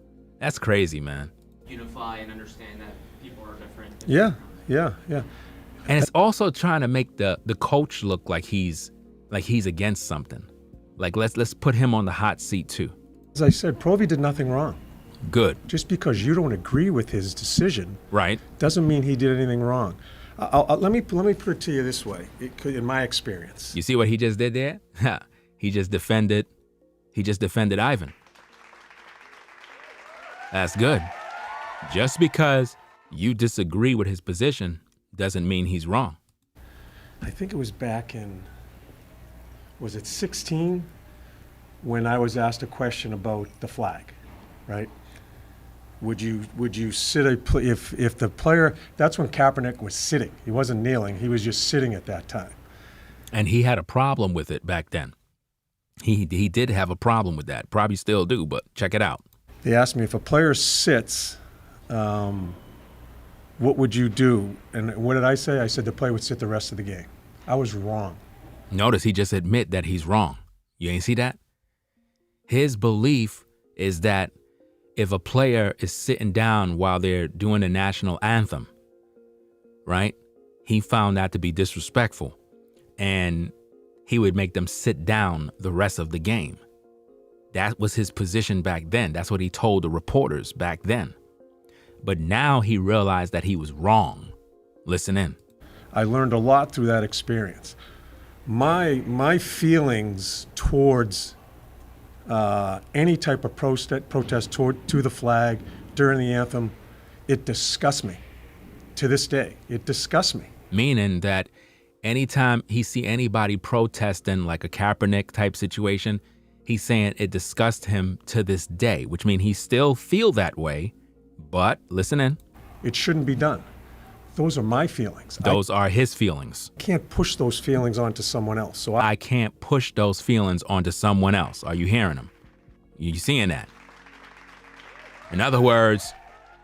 Speaker 1: That's crazy, man.
Speaker 7: Unify and understand that people are different.
Speaker 6: Yeah.
Speaker 1: And it's also trying to make the coach look like he's against something. Like, let's put him on the hot seat too.
Speaker 6: As I said, Provi did nothing wrong.
Speaker 1: Good.
Speaker 6: Just because you don't agree with his decision,
Speaker 1: right,
Speaker 6: doesn't mean he did anything wrong. Let me put it to you this way, in my experience.
Speaker 1: You see what he just did there? He just defended Ivan. That's good. Just because you disagree with his position doesn't mean he's wrong.
Speaker 6: I think it was back in, was it 16, when I was asked a question about the flag, right? Would you sit if the player? That's when Kaepernick was sitting. He wasn't kneeling. He was just sitting at that time.
Speaker 1: And he had a problem with it back then. He did have a problem with that. Probably still do, but check it out.
Speaker 6: They asked me, if a player sits, what would you do? And what did I say? I said the player would sit the rest of the game. I was wrong.
Speaker 1: Notice he just admit that he's wrong. You ain't see that? His belief is that if a player is sitting down while they're doing the national anthem, right? He found that to be disrespectful, and he would make them sit down the rest of the game. That was his position back then. That's what he told the reporters back then. But now he realized that he was wrong. Listen in.
Speaker 6: I learned a lot through that experience. My feelings towards any type of protest to the flag during the anthem, it disgusts me. to this day. It disgusts me.
Speaker 1: Meaning that anytime he see anybody protesting like a Kaepernick type situation, he's saying it disgusts him to this day, which means he still feel that way, but listen in.
Speaker 6: It shouldn't be done. Those are my feelings.
Speaker 1: Those are his feelings.
Speaker 6: I can't push those feelings onto someone else. So
Speaker 1: I can't push those feelings onto someone else. Are you hearing him? You seeing that? In other words,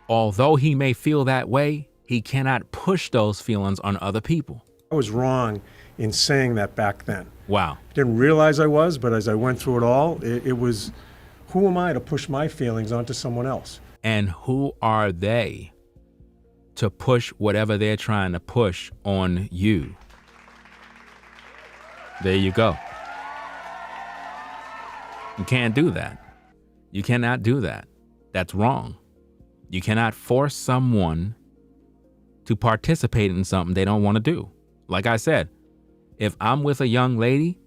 Speaker 1: although he may feel that way, he cannot push those feelings on other people.
Speaker 6: I was wrong in saying that back then.
Speaker 1: Wow.
Speaker 6: Didn't realize I was, but as I went through it all, it was, who am I to push my feelings onto someone else?
Speaker 1: And who are they to push whatever they're trying to push on you? There you go. You can't do that. You cannot do that. That's wrong. You cannot force someone to participate in something they don't want to do. Like I said, if I'm with a young lady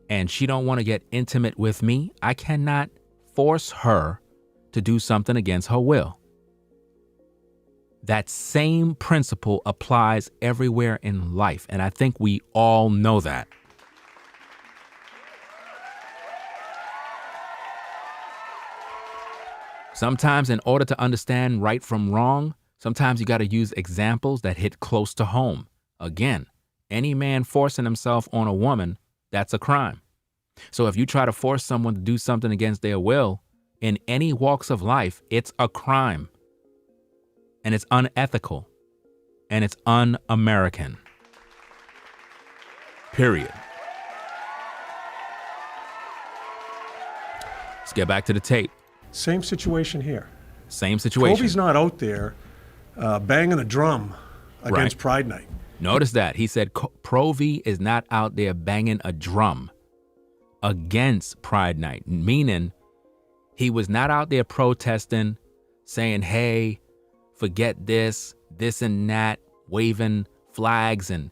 Speaker 1: and she don't want to get intimate with me, I cannot force her to do something against her will. That same principle applies everywhere in life, and I think we all know that. Sometimes in order to understand right from wrong, sometimes you got to use examples that hit close to home. Again, any man forcing himself on a woman, that's a crime. So if you try to force someone to do something against their will, in any walks of life, it's a crime. And it's unethical. And it's un-American. Period. Let's get back to the tape.
Speaker 6: Same situation here.
Speaker 1: Same situation.
Speaker 6: Kobe's not out there banging a drum against Pride Night.
Speaker 1: Notice that. He said Provi is not out there banging a drum against Pride Night, meaning he was not out there protesting, saying, hey, forget this and that, waving flags and,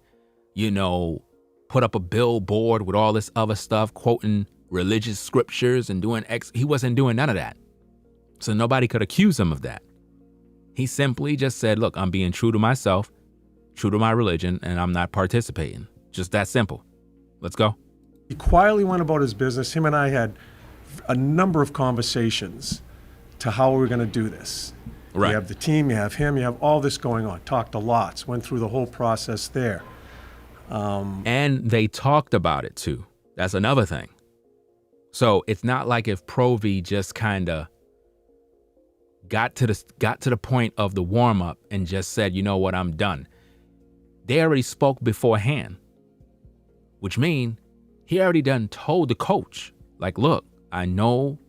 Speaker 1: put up a billboard with all this other stuff, quoting religious scriptures and doing he wasn't doing none of that. So nobody could accuse him of that. He simply just said, look, I'm being true to myself, true to my religion, and I'm not participating. Just that simple. Let's go.
Speaker 6: He quietly went about his business. Him and I had a number of conversations to how we were going to do this.
Speaker 1: Right.
Speaker 6: You have the team, you have him, you have all this going on. Talked to lots, went through the whole process there.
Speaker 1: And they talked about it too. That's another thing. So it's not like if Provi just kind of got to the point of the warm up and just said, you know what, I'm done. They already spoke beforehand, which means he already done told the coach, like, look, I know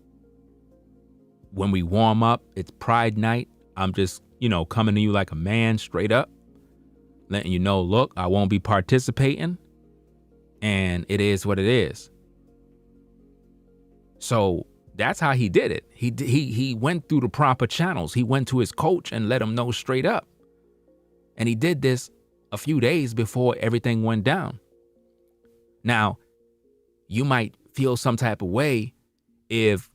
Speaker 1: when we warm up, it's Pride Night. I'm just, coming to you like a man straight up, letting you know, look, I won't be participating, and it is what it is. So that's how he did it. He went through the proper channels. He went to his coach and let him know straight up. And he did this a few days before everything went down. Now, you might feel some type of way if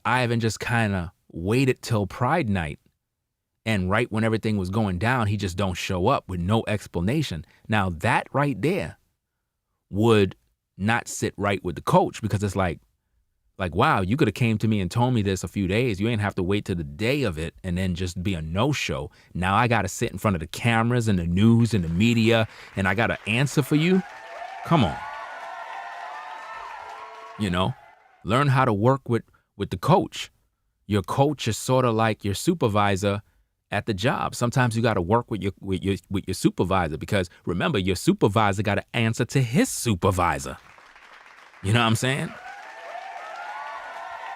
Speaker 1: Ivan just kind of waited till Pride Night and right when everything was going down, he just don't show up with no explanation. Now that right there would not sit right with the coach, because it's like, wow, you could have came to me and told me this a few days. You ain't have to wait till the day of it and then just be a no-show. Now I got to sit in front of the cameras and the news and the media and I got to answer for you. Come on. Learn how to work with the coach. Your coach is sort of like your supervisor at the job. Sometimes you got to work with your supervisor, because remember, your supervisor got to answer to his supervisor. You know what I'm saying?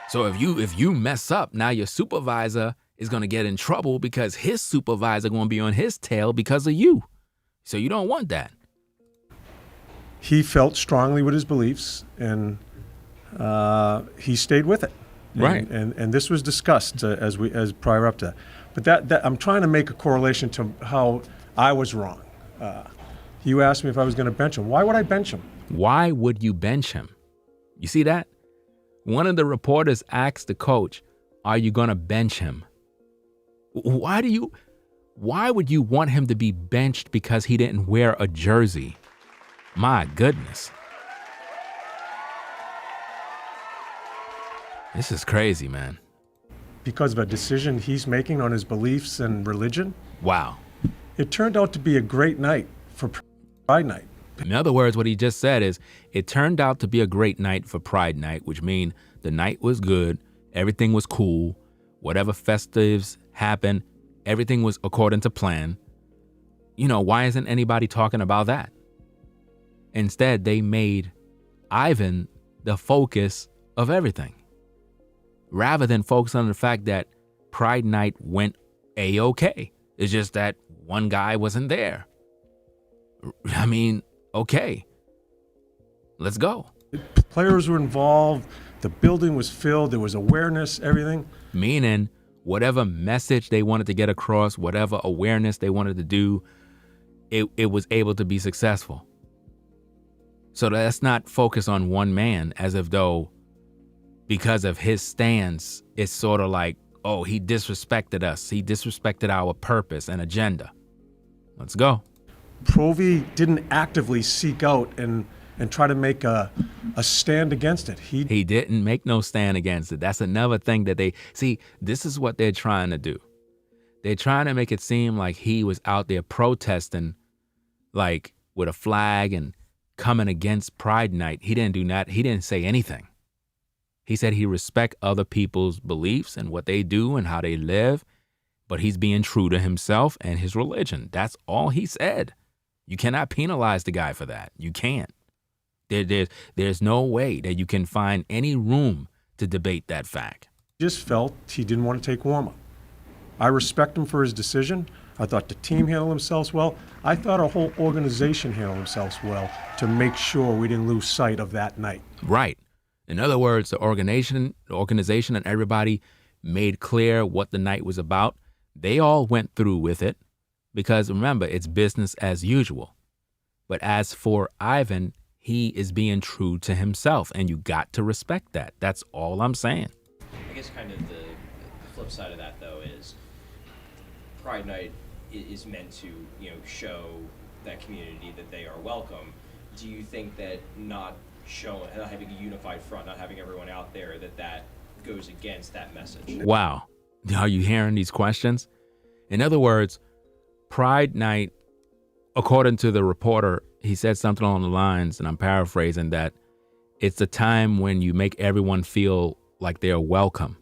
Speaker 1: So if you mess up, now your supervisor is going to get in trouble because his supervisor going to be on his tail because of you. So you don't want that.
Speaker 6: He felt strongly with his beliefs, and he stayed with it.
Speaker 1: Right.
Speaker 6: And this was discussed as prior up to that. But that I'm trying to make a correlation to how I was wrong. You asked me if I was going to bench him. Why would I bench him?
Speaker 1: Why would you bench him? You see that? One of the reporters asked the coach, are you going to bench him? Why do Why would you want him to be benched because he didn't wear a jersey? My goodness. This is crazy, man.
Speaker 6: Because of a decision he's making on his beliefs and religion.
Speaker 1: Wow.
Speaker 6: It turned out to be a great night for Pride Night.
Speaker 1: In other words, what he just said is, it turned out to be a great night for Pride Night, which means the night was good, everything was cool, whatever festives happened, everything was according to plan. You know, why isn't anybody talking about that? Instead, they made Ivan the focus of everything, rather than focus on the fact that Pride Night went A-okay. It's just that one guy wasn't there. I mean, okay, let's go.
Speaker 6: Players were involved, the building was filled, there was awareness, everything.
Speaker 1: Meaning, whatever message they wanted to get across, whatever awareness they wanted to do, it was able to be successful. So let's not focus on one man as if though because of his stance, it's sort of like, oh, he disrespected us. He disrespected our purpose and agenda. Let's go.
Speaker 6: Provi didn't actively seek out and try to make a stand against it.
Speaker 1: He didn't make no stand against it. That's another thing that they see. This is what they're trying to do. They're trying to make it seem like he was out there protesting, like with a flag and coming against Pride Night. He didn't do that. He didn't say anything. He said he respect other people's beliefs and what they do and how they live, but he's being true to himself and his religion. That's all he said. You cannot penalize the guy for that. You can't. There's no way that you can find any room to debate that fact.
Speaker 6: Just felt he didn't want to take warm-up. I respect him for his decision. I thought the team handled themselves well. I thought our whole organization handled themselves well to make sure we didn't lose sight of that night.
Speaker 1: Right. In other words, the organization and everybody made clear what the night was about. They all went through with it because, remember, it's business as usual. But as for Ivan, he is being true to himself, and you got to respect that. That's all I'm saying.
Speaker 10: I guess kind of the flip side of that, though, is Pride Night is meant to, show that community that they are welcome. Do you think that not having a unified front, not having everyone out there, that goes against that message?
Speaker 1: Wow. Are you hearing these questions? In other words, Pride Night, according to the reporter, he said something along the lines, and I'm paraphrasing, that it's a time when you make everyone feel like they're welcome.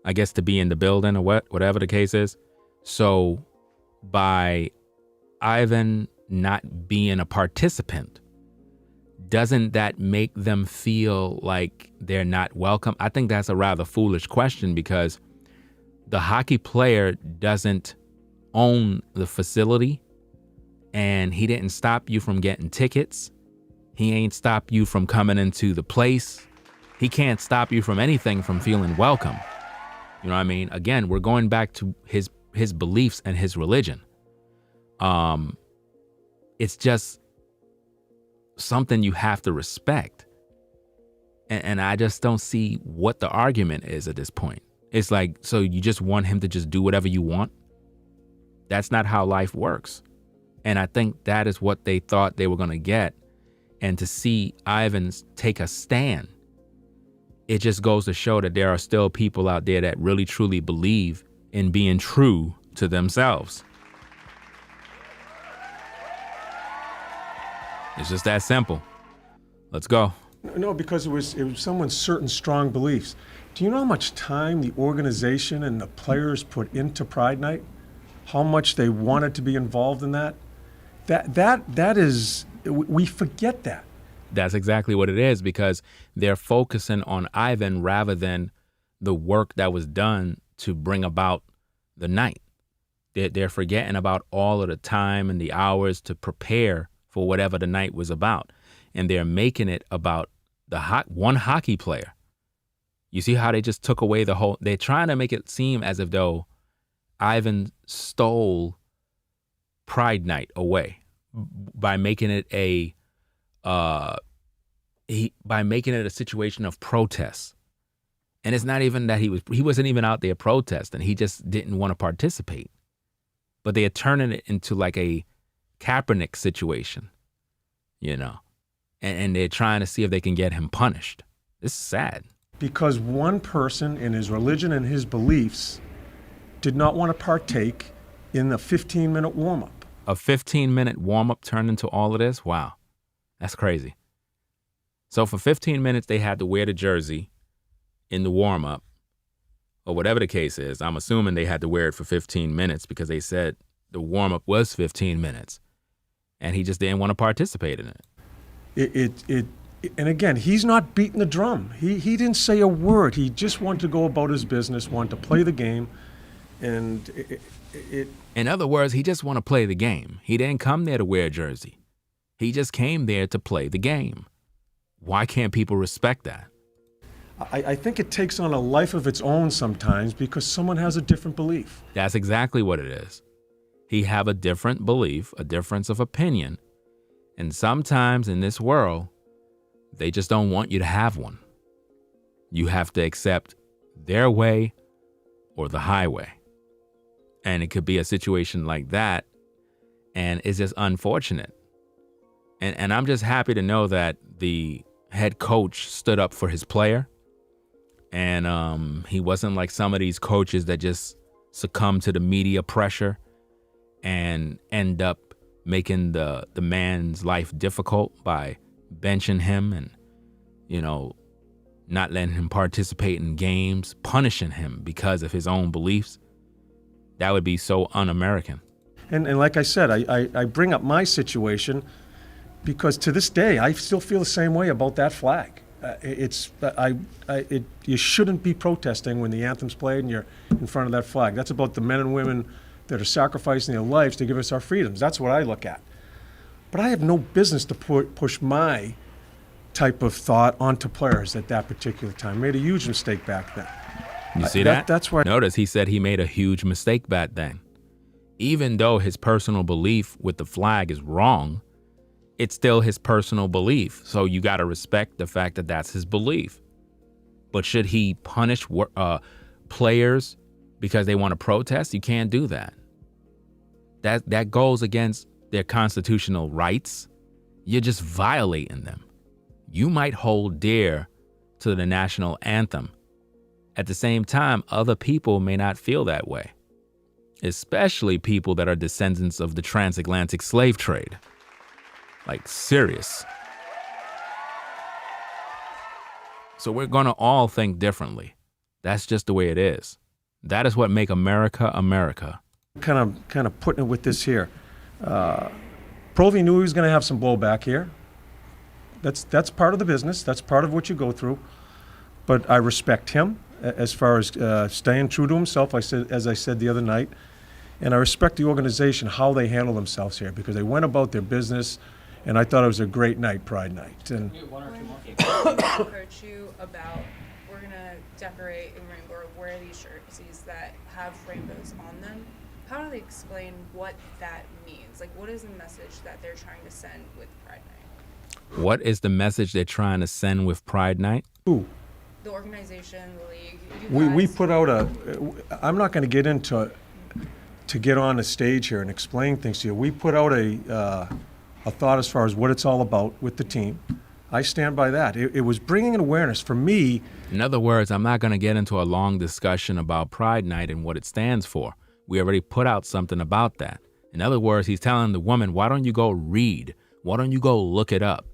Speaker 1: I guess to be in the building or whatever the case is. So by Ivan not being a participant, doesn't that make them feel like they're not welcome? I think that's a rather foolish question because the hockey player doesn't own the facility, and he didn't stop you from getting tickets. He ain't stop you from coming into the place. He can't stop you from anything from feeling welcome. You know what I mean? Again, we're going back to his beliefs and his religion. It's just something you have to respect. And I just don't see what the argument is at this point. It's like, so you just want him to just do whatever you want? That's not how life works. And I think that is what they thought they were going to get. And to see Ivans take a stand, it just goes to show that there are still people out there that really truly believe in being true to themselves. It's just that simple. Let's go.
Speaker 6: No, because it was someone's certain strong beliefs. Do you know how much time the organization and the players put into Pride Night? How much they wanted to be involved in that? That is, we forget that.
Speaker 1: That's exactly what it is, because they're focusing on Ivan rather than the work that was done to bring about the night. They're forgetting about all of the time and the hours to prepare for whatever the night was about. And they're making it about the one hockey player. You see how they just took away the whole, they're trying to make it seem as if though Ivan stole Pride Night away by making it by making it a situation of protest. And it's not even that he wasn't even out there protesting. He just didn't want to participate. but they are turning it into like a Kaepernick situation, and they're trying to see if they can get him punished. This is sad.
Speaker 6: Because one person in his religion and his beliefs did not want to partake in the 15-minute warm-up.
Speaker 1: A 15-minute warm-up turned into all of this? Wow, that's crazy. So for 15 minutes, they had to wear the jersey in the warm-up, or whatever the case is. I'm assuming they had to wear it for 15 minutes because they said the warm-up was 15 minutes, and he just didn't want to participate in it.
Speaker 6: And again, he's not beating the drum. He didn't say a word. He just wanted to go about his business, wanted to play the game, and
Speaker 1: In other words, he just want to play the game. He didn't come there to wear a jersey. He just came there to play the game. Why can't people respect that?
Speaker 6: I think it takes on a life of its own sometimes because someone has a different belief.
Speaker 1: That's exactly what it is. He have a different belief, a difference of opinion, and sometimes in this world, they just don't want you to have one. You have to accept their way or the highway. And it could be a situation like that, and it's just unfortunate. And I'm just happy to know that the head coach stood up for his player, and he wasn't like some of these coaches that just succumb to the media pressure and end up making the man's life difficult by benching him and, not letting him participate in games, punishing him because of his own beliefs. That would be so un-American.
Speaker 6: And like I said, I bring up my situation because to this day, I still feel the same way about that flag. You shouldn't be protesting when the anthem's played and you're in front of that flag. That's about the men and women that are sacrificing their lives to give us our freedoms. That's what I look at. But I have no business to push my type of thought onto players at that particular time. Made a huge mistake back then.
Speaker 1: You see that?
Speaker 6: That's why.
Speaker 1: Notice he said he made a huge mistake back then. Even though his personal belief with the flag is wrong, it's still his personal belief. So you got to respect the fact that that's his belief. But should he punish players because they want to protest? You can't do that. That goes against their constitutional rights. You're just violating them. You might hold dear to the national anthem. At the same time, other people may not feel that way, especially people that are descendants of the transatlantic slave trade. Like, serious. So we're going to all think differently. That's just the way it is. That is what make America, America.
Speaker 6: Kind of putting it with this here. Provy knew he was going to have some blowback here. That's part of the business. That's part of what you go through. But I respect him as far as staying true to himself, as I said the other night. And I respect the organization, how they handle themselves here, because they went about their business, and I thought it was a great night, Pride Night. And
Speaker 8: approach you about, we're going to decorate in rainbow, or wear these jerseys that have rainbows on them. How do they explain what that means? Like, what is the message that they're trying to send with Pride Night?
Speaker 1: What is the message they're trying to send with Pride Night?
Speaker 6: who?
Speaker 8: The organization, the league.
Speaker 6: We put out I'm not going to get into to get on the stage here and explain things to you. We put out a thought as far as what it's all about with the team. I stand by that. It was bringing an awareness for me.
Speaker 1: In other words, I'm not going to get into a long discussion about Pride Night and what it stands for. We already put out something about that. In other words, he's telling the woman, why don't you go read? Why don't you go look it up?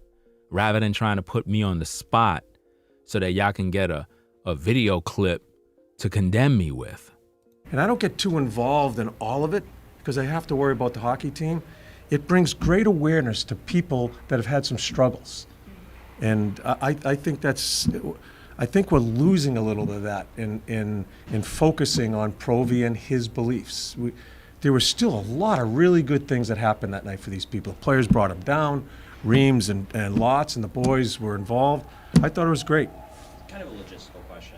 Speaker 1: Rather than trying to put me on the spot so that y'all can get a video clip to condemn me with.
Speaker 6: And I don't get too involved in all of it because I have to worry about the hockey team. It brings great awareness to people that have had some struggles. And I think I think we're losing a little bit of that in focusing on Provy and his beliefs. There was still a lot of really good things that happened that night for these people. The players brought him down, Reams and Lotz and the boys were involved. I thought it was great.
Speaker 10: Kind of a logistical question.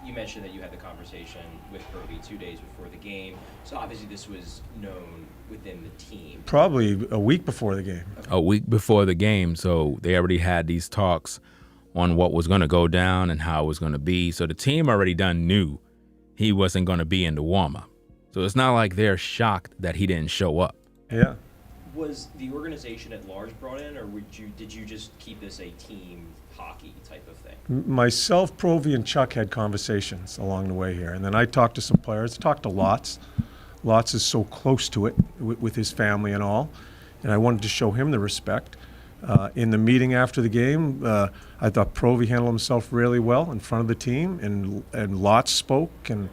Speaker 10: You mentioned that you had the conversation with Provy 2 days before the game. So obviously this was known within the team.
Speaker 6: Probably a week before the game.
Speaker 1: A week before the game, so they already had these talks on what was going to go down and how it was going to be. So the team already knew he wasn't going to be in the warm-up. So it's not like they're shocked that he didn't show up.
Speaker 6: Yeah.
Speaker 10: Was the organization at large brought in, or did you just keep this a team hockey type of thing?
Speaker 6: Myself, Provy, and Chuck had conversations along the way here. And then I talked to some players. I talked to Lots. Lots is so close to it with his family and all. And I wanted to show him the respect. In the meeting after the game, I thought Provy handled himself really well in front of the team, and Lots spoke. And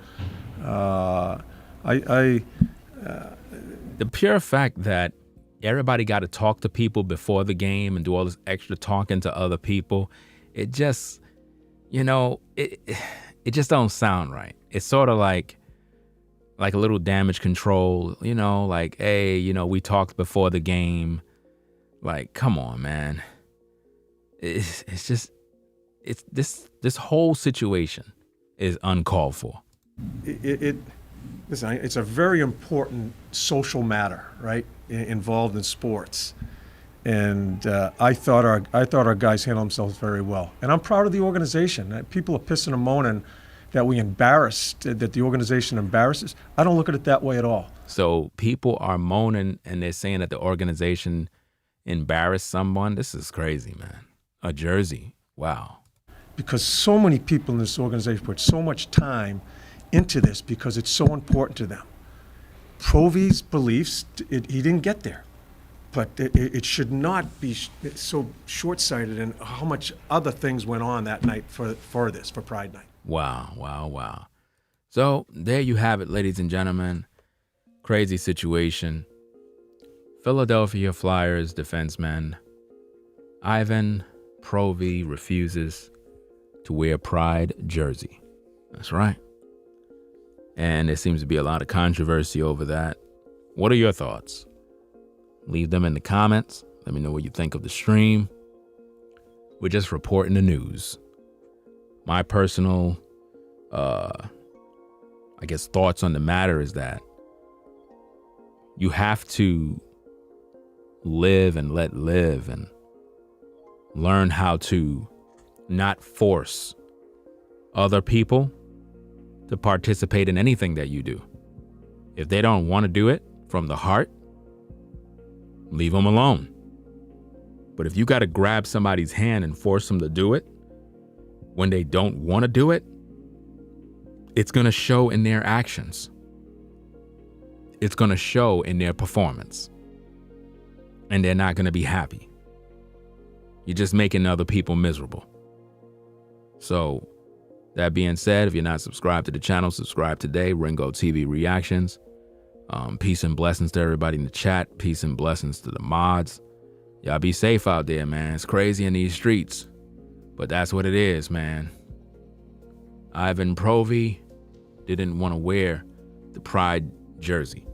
Speaker 1: The pure fact that everybody got to talk to people before the game and do all this extra talking to other people, it just, it just don't sound right. It's sort of like a little damage control, like, hey, we talked before the game. Like, come on, man. It's this whole situation is uncalled for.
Speaker 6: Listen, it's a very important social matter, right? Involved in sports, and I thought our guys handled themselves very well, and I'm proud of the organization. People are pissing and moaning that that the organization embarrasses. I don't look at it that way at all.
Speaker 1: So people are moaning and they're saying that the organization embarrassed someone. This is crazy, man. A jersey, wow.
Speaker 6: Because so many people in this organization put so much time into this because it's so important to them. Provy's beliefs, he didn't get there. But it should not be so short-sighted in how much other things went on that night for Pride Night.
Speaker 1: Wow. So there you have it, ladies and gentlemen. Crazy situation. Philadelphia Flyers defenseman Ivan Provy refuses to wear Pride jersey. That's right. And there seems to be a lot of controversy over that. What are your thoughts? Leave them in the comments. Let me know what you think of the stream. We're just reporting the news. My personal, thoughts on the matter is that you have to live and let live and learn how to not force other people to participate in anything that you do. If they don't want to do it from the heart, leave them alone. But if you got to grab somebody's hand and force them to do it when they don't want to do it, it's going to show in their actions. It's going to show in their performance. And they're not going to be happy. You're just making other people miserable. So, that being said, if you're not subscribed to the channel, subscribe today. Ringo TV Reactions. Peace and blessings to everybody in the chat. Peace and blessings to the mods. Y'all be safe out there, man. It's crazy in these streets. But that's what it is, man. Ivan Provy didn't want to wear the Pride jersey.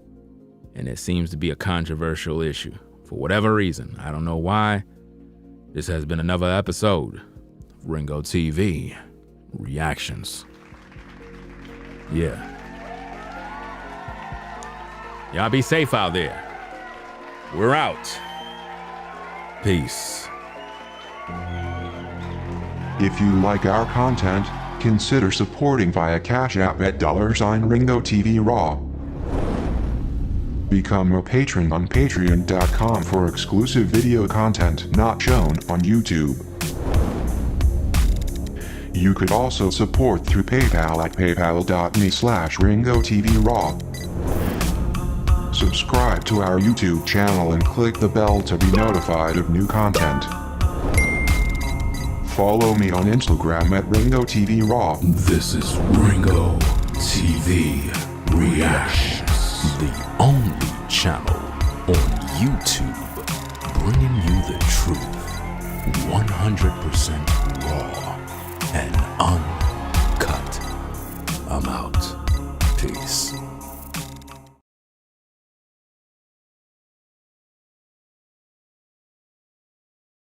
Speaker 1: And it seems to be a controversial issue. For whatever reason. I don't know why. This has been another episode of Ringo TV Reactions. Yeah. Y'all be safe out there. We're out. Peace.
Speaker 11: If you like our content, consider supporting via Cash App at $Ringo TV Raw. Become a patron on patreon.com for exclusive video content not shown on YouTube. You could also support through PayPal at paypal.me/Ringo TV Raw. Subscribe to our YouTube channel and click the bell to be notified of new content. Follow me on Instagram at Ringo TV Raw.
Speaker 1: This is Ringo TV Reactions, the only channel on YouTube bringing you the truth 100% raw and uncut. I'm out. Peace.